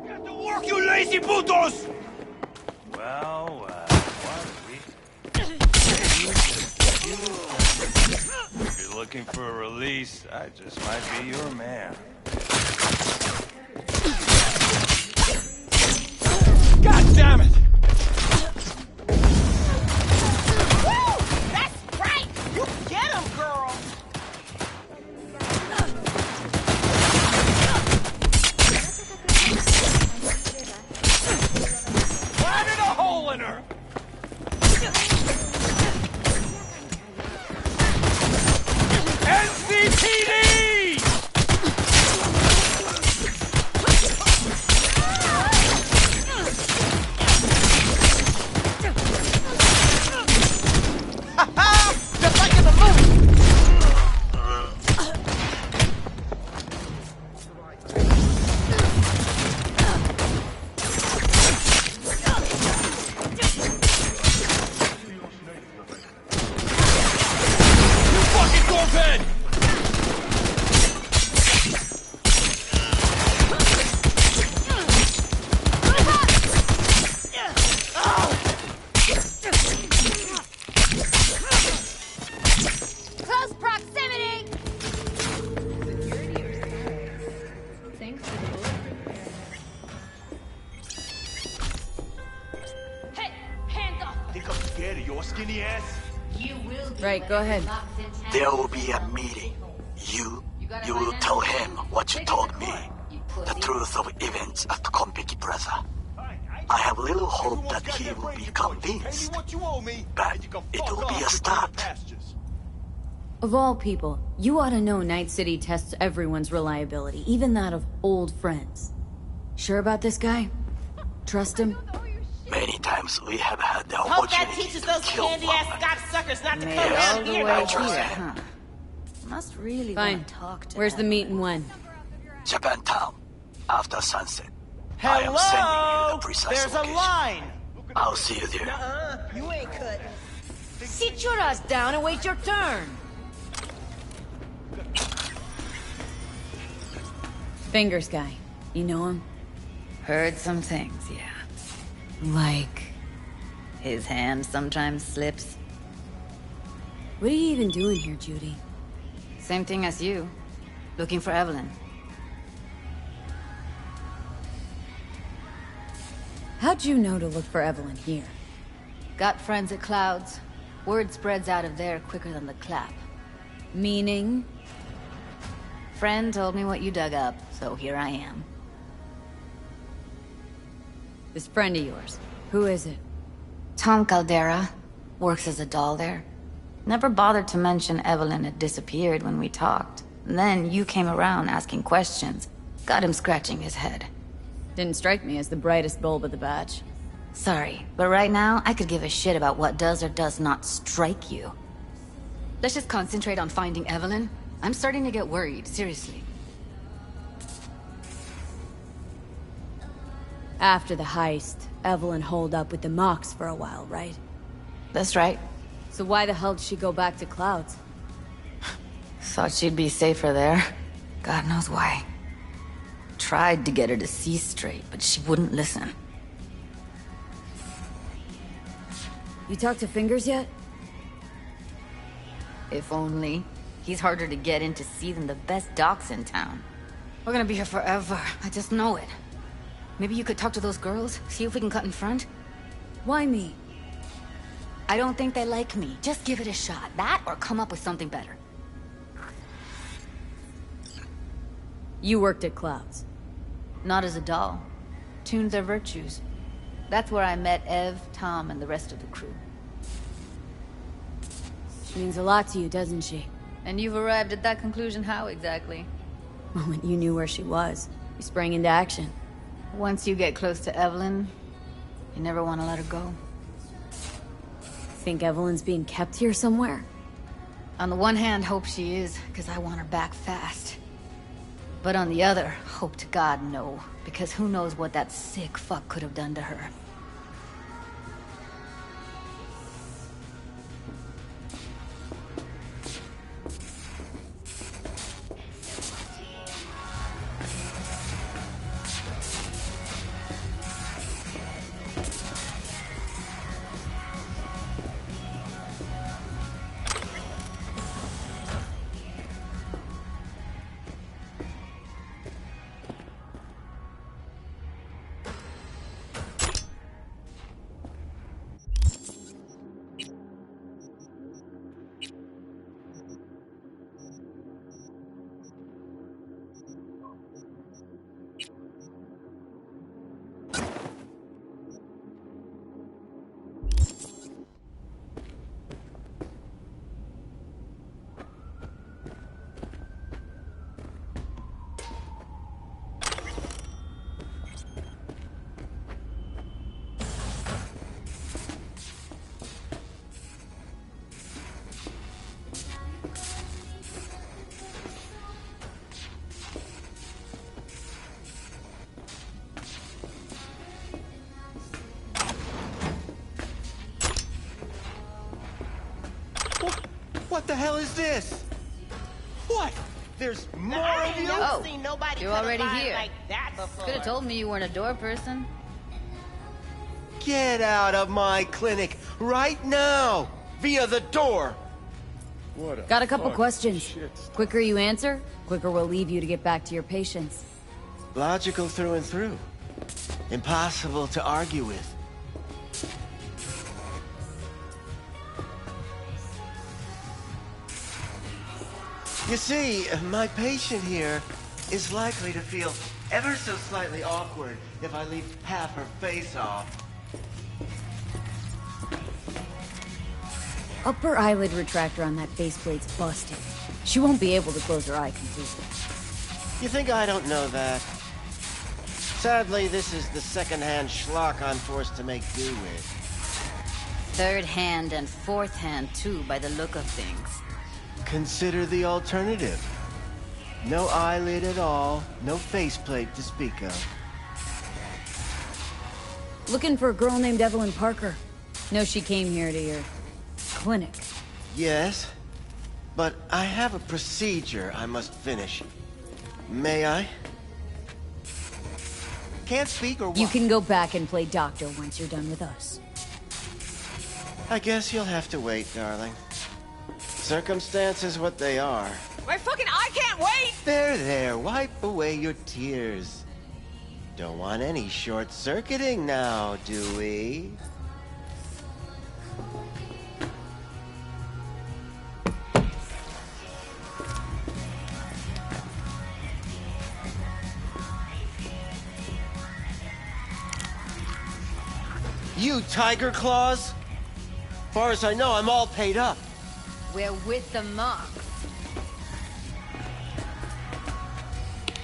Get to work, you lazy putos! Well, what we... If you're looking for a release, I just might be your man. God damn it! Woo! That's right! You get him, girl! Planted a hole in her! NCPD! your skinny ass? Right, go ahead. There will be a meeting. You will tell him what you told me. The truth of events at Konpeki Plaza. I have little hope that he will be convinced. But it will be a start. Of all people, you ought to know Night City tests everyone's reliability, even that of old friends. Sure about this guy? Trust him? Many times we have had the Hope that opportunity teaches to those kill candy-ass one. cocksuckers not to Made come all down the here way no more. here, huh? Must really Fine. want to talk to Where's the meeting when? Japantown. After sunset. I am sending you the precise There's location. a line! I'll see you there. You ain't cutting. Sit your ass down and wait your turn. Fingers guy. You know him? Heard some things, yeah. Like... His hand sometimes slips. What are you even doing here, Judy? Same thing as you. Looking for Evelyn. How'd you know to look for Evelyn here? Got friends at Clouds. Word spreads out of there quicker than the clap. Meaning? Friend told me what you dug up, so here I am. This friend of yours, who is it? Tom Caldera. Works as a doll there. Never bothered to mention Evelyn had disappeared when we talked. And then you came around asking questions. Got him scratching his head. Didn't strike me as the brightest bulb of the batch. Sorry, but right now, I could give a shit about what does or does not strike you. Let's just concentrate on finding Evelyn. I'm starting to get worried, seriously. After the heist, Evelyn holed up with the Mox for a while, right? That's right. So why the hell did she go back to Clouds? Thought she'd be safer there. God knows why. Tried to get her to see straight, but she wouldn't listen. You talked to Fingers yet? If only. He's harder to get in to see than the best docs in town. We're gonna be here forever. I just know it. Maybe you could talk to those girls, see if we can cut in front? Why me? I don't think they like me. Just give it a shot. That or come up with something better. You worked at Clouds. Not as a doll. Tuned their virtues. That's where I met Ev, Tom, and the rest of the crew. She means a lot to you, doesn't she? And you've arrived at that conclusion how exactly? The moment you knew where she was, you sprang into action. Once you get close to Evelyn, you never want to let her go. Think Evelyn's being kept here somewhere? On the one hand, hope she is, because I want her back fast. But on the other, hope to God no, because who knows what that sick fuck could have done to her. What the hell is this? What? There's more of you? Oh, seen nobody you're cut a already line here. like that before. Could have told me you weren't a door person. Get out of my clinic right now! Via the door! What Got a couple questions. Quicker you answer, quicker we'll leave you to get back to your patients. Logical through and through. Impossible to argue with. You see, my patient here is likely to feel ever so slightly awkward if I leave half her face off. Upper eyelid retractor on that faceplate's busted. She won't be able to close her eye completely. You think I don't know that? Sadly, this is the second-hand schlock I'm forced to make do with. Third hand and fourth hand, too, by the look of things. Consider the alternative. No eyelid at all, no faceplate to speak of. Looking for a girl named Evelyn Parker. Know she came here to your clinic. Yes, but I have a procedure I must finish. May I? Can't speak or what? You can go back and play doctor once you're done with us. I guess you'll have to wait, darling. Circumstances what they are. My fucking eye can't wait! There, wipe away your tears. Don't want any short-circuiting now, do we? You tiger claws? Far as I know, I'm all paid up. We're with the Mox.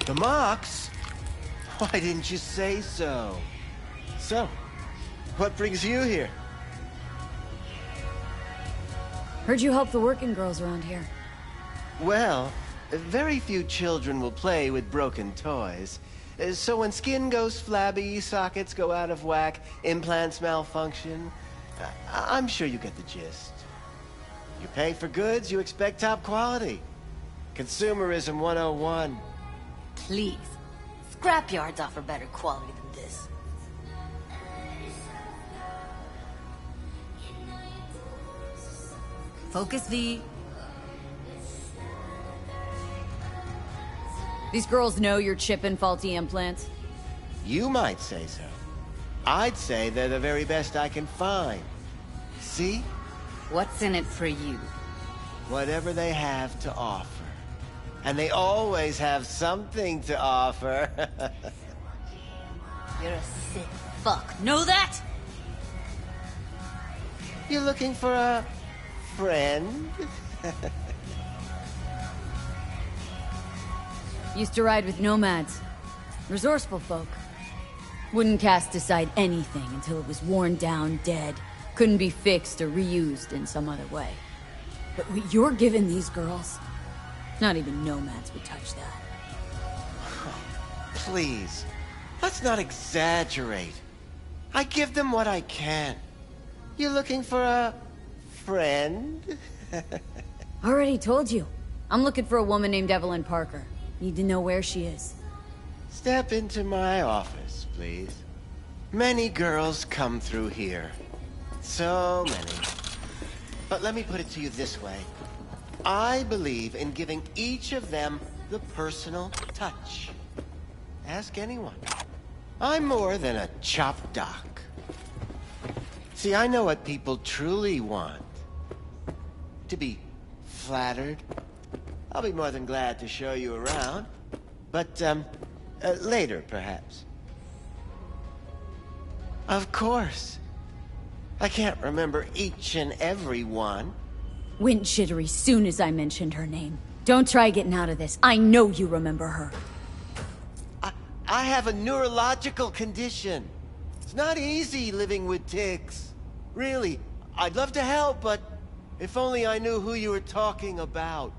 The Mox? Why didn't you say so? So, what brings you here? Heard you help the working girls around here. Well, very few children will play with broken toys. So when skin goes flabby, sockets go out of whack, implants malfunction, I'm sure you get the gist. You pay for goods, you expect top quality. Consumerism 101. Please. Scrapyards offer better quality than this. Focus, V. These girls know you're chipping faulty implants? You might say so. I'd say they're the very best I can find. See? What's in it for you? Whatever they have to offer. And they always have something to offer. You're a sick fuck. Know that? You looking for a friend? Used to ride with Nomads. Resourceful folk. Wouldn't cast aside anything until it was worn down, dead. Couldn't be fixed or reused in some other way. But what you're giving these girls, not even Nomads would touch that. Please, let's not exaggerate. I give them what I can. You looking for a friend? Already told you. I'm looking for a woman named Evelyn Parker. Need to know where she is. Step into my office, please. Many girls come through here. So many. But let me put it to you this way. I believe in giving each of them the personal touch. Ask anyone. I'm more than a chop doc. See, I know what people truly want. To be flattered. I'll be more than glad to show you around. But, later, perhaps. Of course. I can't remember each and every one. Went jittery soon as I mentioned her name. Don't try getting out of this. I know you remember her. I have a neurological condition. It's not easy living with tics. Really, I'd love to help, but if only I knew who you were talking about.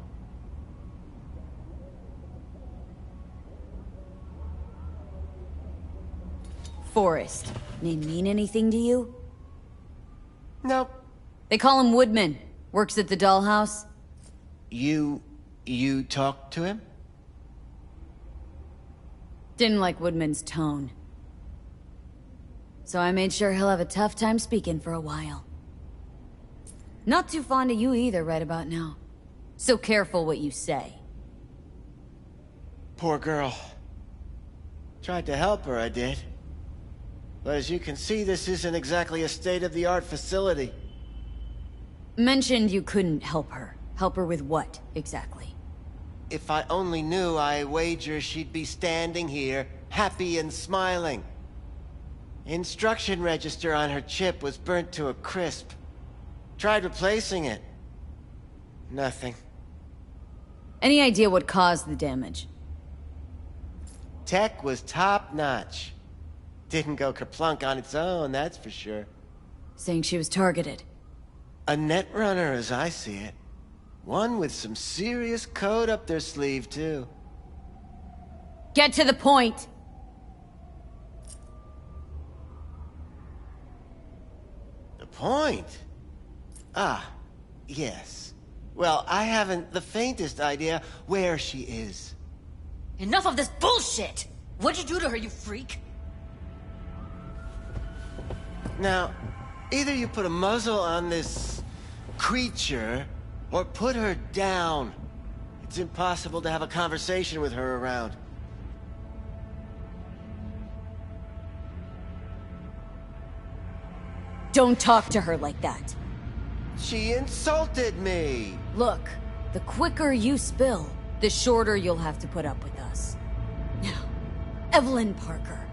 Forrest. Name mean anything to you? Nope. They call him Woodman. Works at the dollhouse. You talked to him? Didn't like Woodman's tone. So I made sure he'll have a tough time speaking for a while. Not too fond of you either right about now. So careful what you say. Poor girl. Tried to help her, I did. But as you can see, this isn't exactly a state-of-the-art facility. Mentioned you couldn't help her. Help her with what, exactly? if I only knew, I wager she'd be standing here, happy and smiling. Instruction register on her chip was burnt to a crisp. Tried replacing it. Nothing. Any idea what caused the damage? Tech was top-notch. Didn't go kerplunk on its own, that's for sure. Saying she was targeted. A netrunner, as I see it. One with some serious code up their sleeve, too. Get to the point! The point? Ah, yes. Well, I haven't the faintest idea where she is. Enough of this bullshit! What'd you do to her, you freak? Now, either you put a muzzle on this creature, or put her down. It's impossible to have a conversation with her around. Don't talk to her like that. She insulted me! Look, the quicker you spill, the shorter you'll have to put up with us. Now, Evelyn Parker,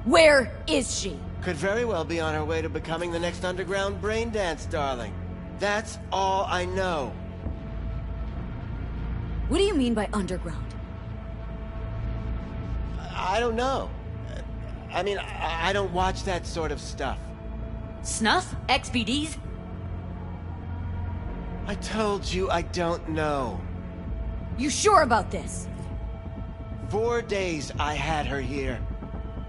where is she? Could very well be on her way to becoming the next underground braindance darling. That's all I know. What do you mean by underground? I don't know. I mean, I don't watch that sort of stuff. Snuff? XBDs? I told you I don't know. You sure about this? 4 days I had her here.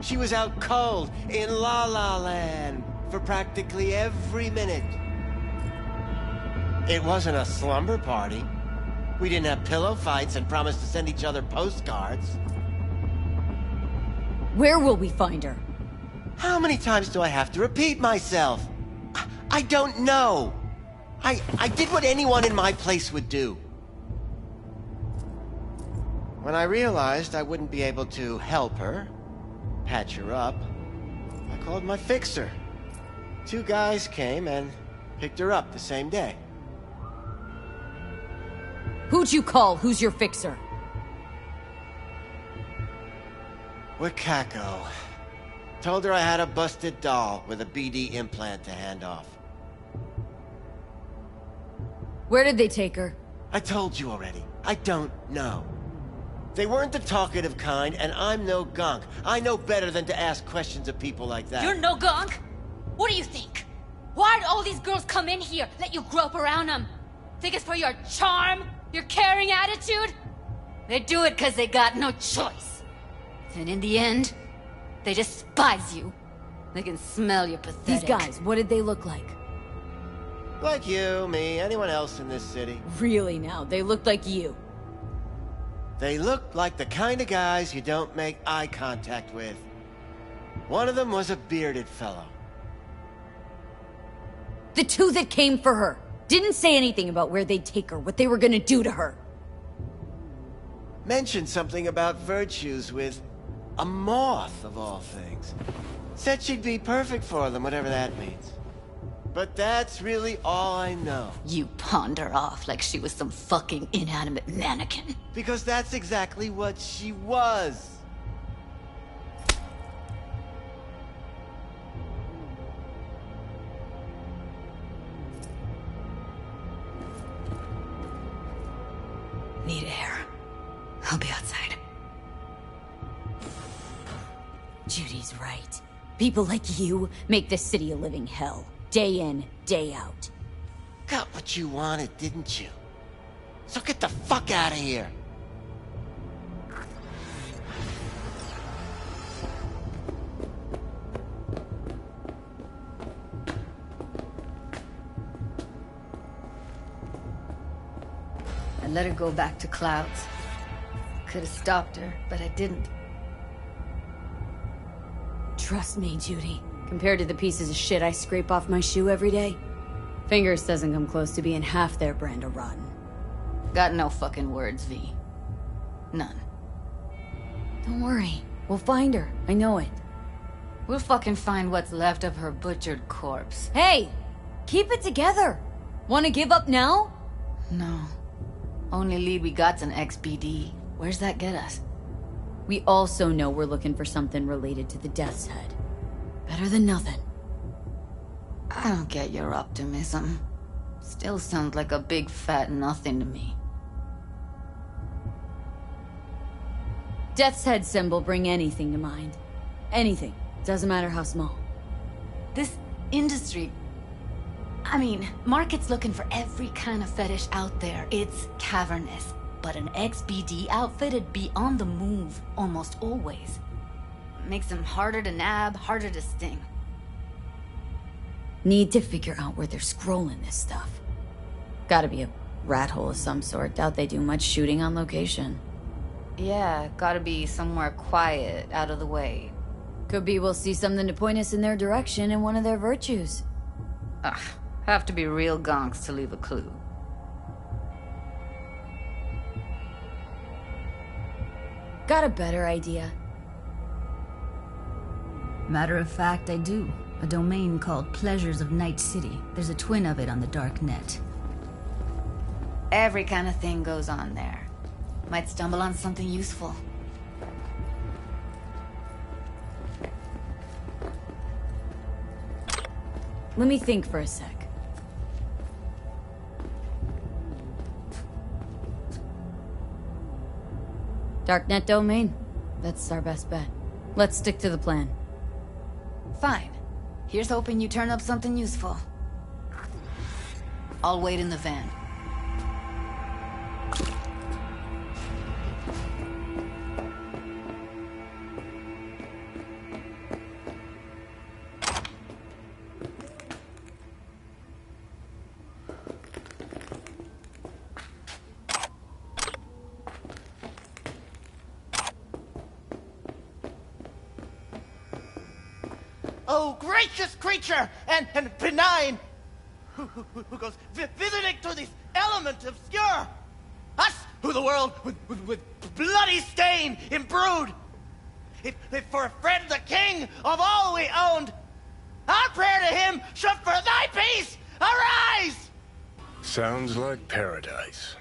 She was out cold in La La Land for practically every minute. It wasn't a slumber party. We didn't have pillow fights and promised to send each other postcards. Where will we find her? How many times do I have to repeat myself? I don't know. I did what anyone in my place would do. When I realized I wouldn't be able to help her, patch her up, I called my fixer. 2 guys came and picked her up the same day. Who'd you call? Who's your fixer? Wakako. Told her I had a busted doll with a BD implant to hand off. Where did they take her? I told you already. I don't know. They weren't the talkative kind, and I'm no gunk. I know better than to ask questions of people like that. You're no gunk? What do you think? Why'd all these girls come in here, let you grope around them? Think it's for your charm? Your caring attitude? They do it because they got no choice. And in the end, they despise you. They can smell your pathetic. These guys, what did they look like? Like you, me, anyone else in this city. Really now, they looked like you. They looked like the kind of guys you don't make eye contact with. One of them was a bearded fellow. The 2 that came for her didn't say anything about where they'd take her, what they were gonna do to her. Mentioned something about virtues with a moth, of all things. Said she'd be perfect for them, whatever that means. But that's really all I know. You pawned her off like she was some fucking inanimate mannequin. Because that's exactly what she was. Need air. I'll be outside. Judy's right. People like you make this city a living hell. Day in, day out. Got what you wanted, didn't you? So get the fuck out of here. I let her go back to Clouds. Could have stopped her, but I didn't. Trust me, Judy. Compared to the pieces of shit I scrape off my shoe every day, Fingers doesn't come close to being half their brand of rotten. Got no fucking words, V. None. Don't worry. We'll find her. I know it. We'll fucking find what's left of her butchered corpse. Hey! Keep it together! Wanna give up now? No. Only lead we got's an XBD. Where's that get us? We also know we're looking for something related to the Death's Head. Better than nothing. I don't get your optimism. Still sounds like a big fat nothing to me. Death's Head symbol bring anything to mind. Anything. Doesn't matter how small. This industry... I mean, market's looking for every kind of fetish out there. It's cavernous. But an XBD outfit'd be on the move, almost always. Makes them harder to nab, harder to sting. Need to figure out where they're scrolling this stuff. Gotta be a rat hole of some sort. Doubt they do much shooting on location. Yeah, gotta be somewhere quiet, out of the way. Could be we'll see something to point us in their direction in one of their virtues. Ugh, have to be real gonks to leave a clue. Got a better idea. Matter of fact, I do. A domain called Pleasures of Night City. There's a twin of it on the dark net. Every kind of thing goes on there. Might stumble on something useful. Let me think for a sec. Darknet domain? That's our best bet. Let's stick to the plan. Fine. Here's hoping you turn up something useful. I'll wait in the van. Oh, gracious creature and benign, who goes visiting to this element obscure. Us, who the world with bloody stain imbrued. If for a friend the king of all we owned, our prayer to him should for thy peace arise. Sounds like paradise.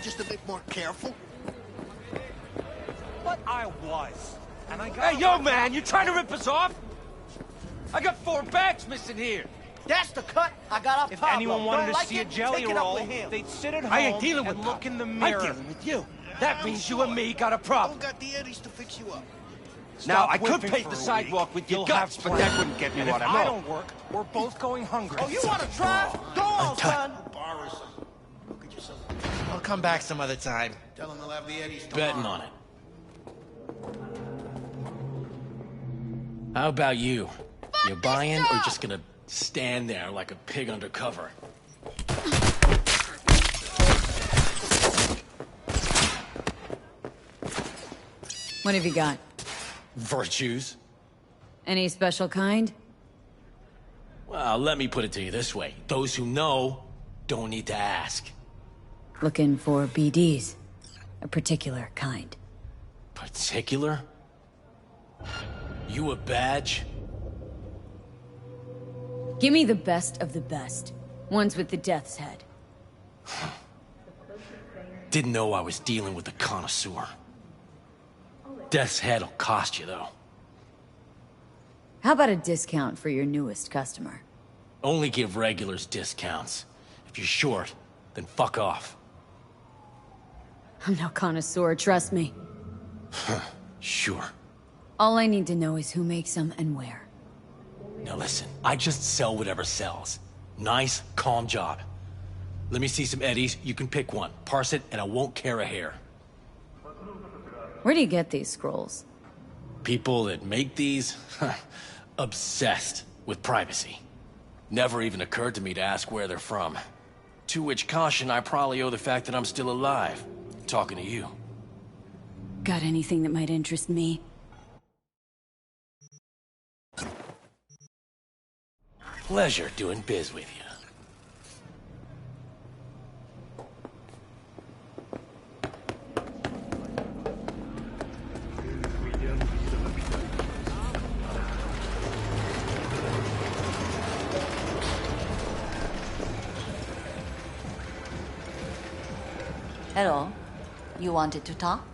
Just a bit more careful. But I was. Hey, yo, man, you trying to rip us off? I got 4 bags missing here. That's the cut I got off If Pablo. anyone wanted Don't to like see a it? jelly Take it up roll, with him. they'd sit at home I ain't dealing with and look in the I'm mirror. dealing with you. That means you and me got a problem. Don't got the Eddies to fix you up. Now, I could whiffing paint for the a sidewalk week. with your You'll guts, have but that plans. wouldn't get me And if what I I want. don't work, we're both going hungry. Oh, you want to try? Go on, son. Borrow some. Look at yourself. I'll come back some other time. Tell them they'll have the Eddies Betting on it. How about you? You buying or just gonna stand there like a pig under cover? What have you got? Virtues? Any special kind? Well, let me put it to you this way. Those who know don't need to ask. Looking for BDs. A particular kind. Particular? You a badge? Give me the best of the best. Ones with the death's head. Didn't know I was dealing with a connoisseur. Death's head'll cost you, though. How about a discount for your newest customer? Only give regulars discounts. If you're short, then fuck off. I'm no connoisseur, trust me. Sure. All I need to know is who makes them and where. Now listen, I just sell whatever sells. Nice, calm job. Let me see some eddies, you can pick one. Parse it, and I won't care a hair. Where do you get these scrolls? People that make these, obsessed with privacy. Never even occurred to me to ask where they're from. To which caution I probably owe the fact that I'm still alive, talking to you. Got anything that might interest me? Pleasure doing biz with you. Hello. You wanted to talk?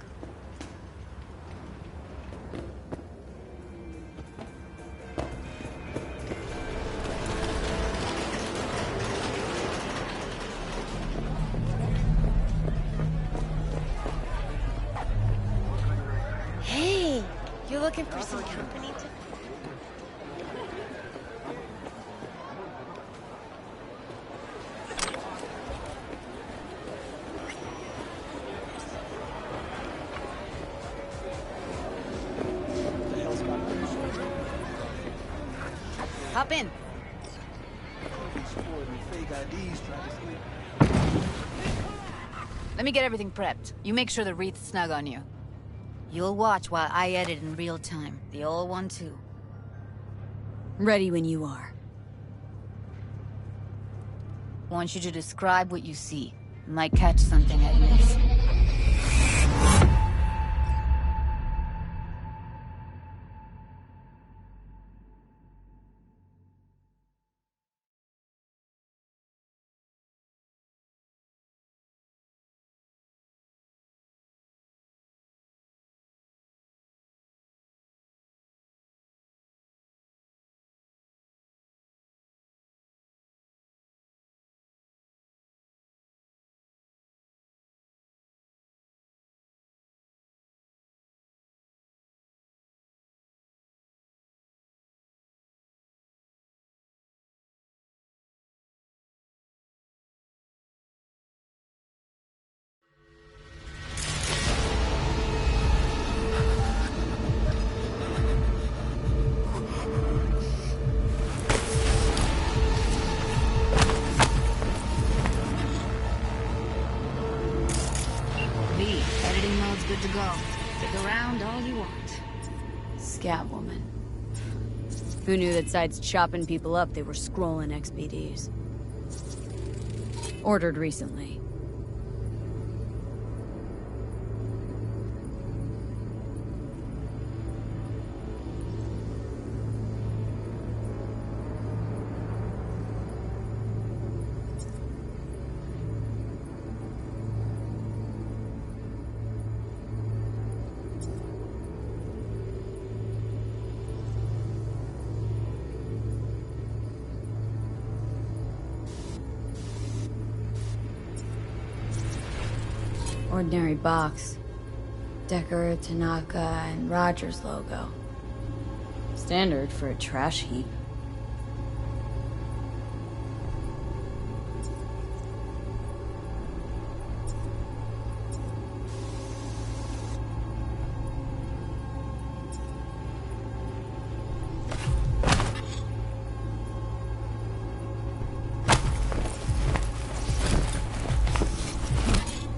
Hey, you looking for some company to... Hop in. Let me get everything prepped. You make sure the wreath's snug on you. You'll watch while I edit in real time. The old one, too. Ready when you are. Want you to describe what you see. Might catch something I miss. Editing mode's good to go. Stick around all you want. Scat woman. Who knew that sides chopping people up, they were scrolling XBDs? Ordered recently. Ordinary box. Decker, Tanaka, and Rogers logo. Standard for a trash heap.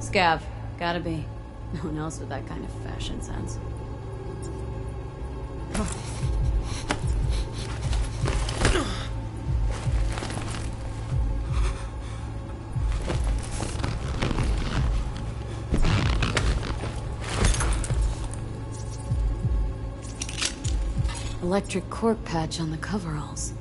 Scav. Gotta be. No one else with that kind of fashion sense. Electric cork patch on the coveralls.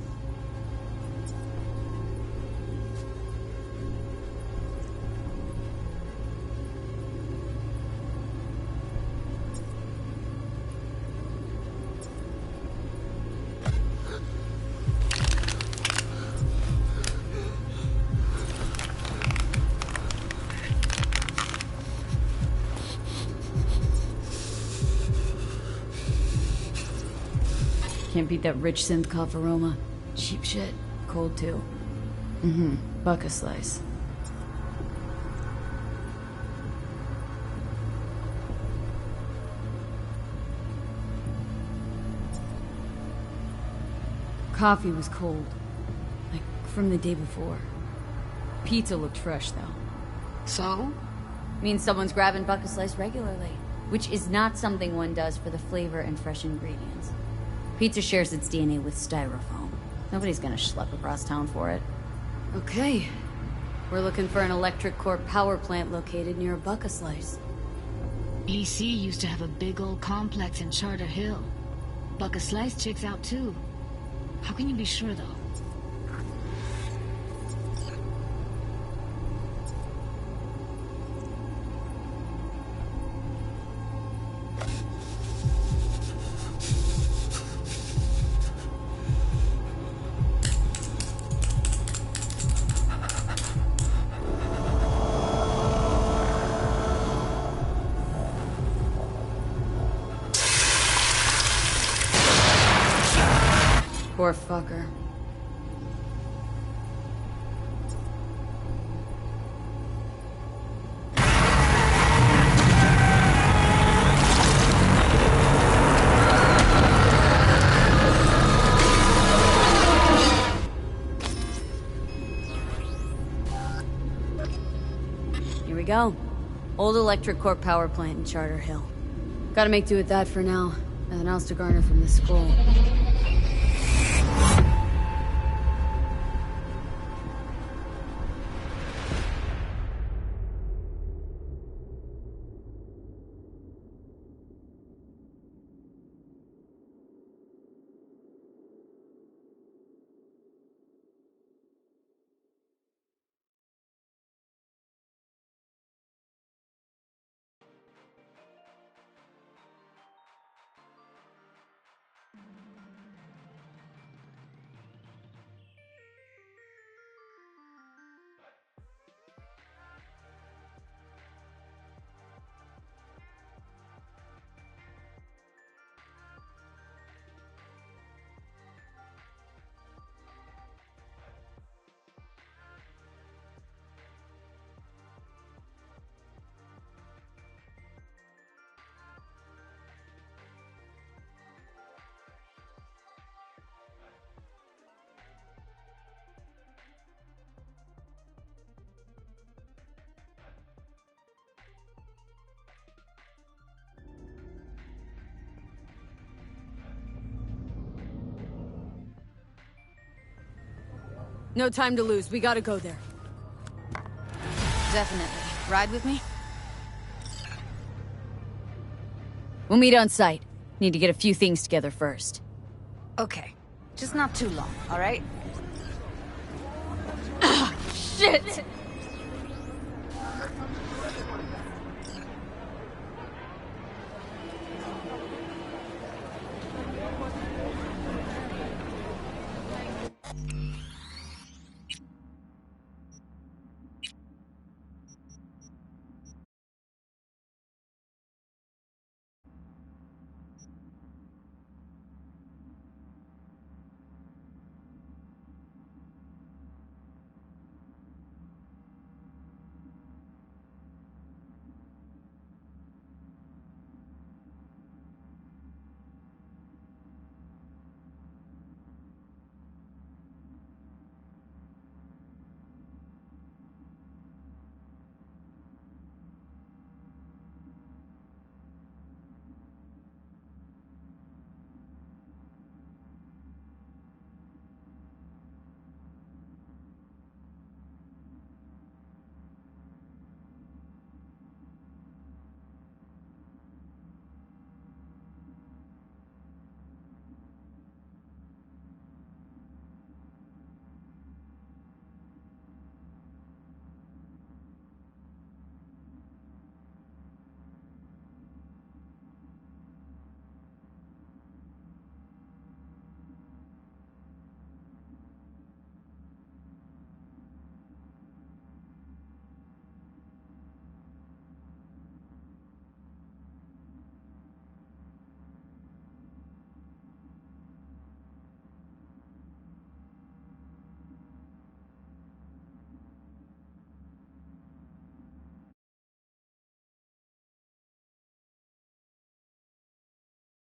Can't beat that rich synth cough aroma. Cheap shit. Cold too. Buck a slice. Coffee was cold. Like from the day before. Pizza looked fresh though. So? Means someone's grabbing Buck a slice regularly. Which is not something one does for the flavor and fresh ingredients. Pizza shares its DNA with styrofoam. Nobody's gonna schlep across town for it. Okay. We're looking for an electric core power plant located near a Buck a slice. EC used to have a big old complex in Charter Hill. Buck a slice checks out too. How can you be sure though? Poor fucker. Here we go. Old electric core power plant in Charter Hill. Gotta make do with that for now. Nothing else to garner from this scroll. No time to lose. We gotta go there. Definitely. Ride with me? We'll meet on site. Need to get a few things together first. Okay. Just not too long, alright? Shit!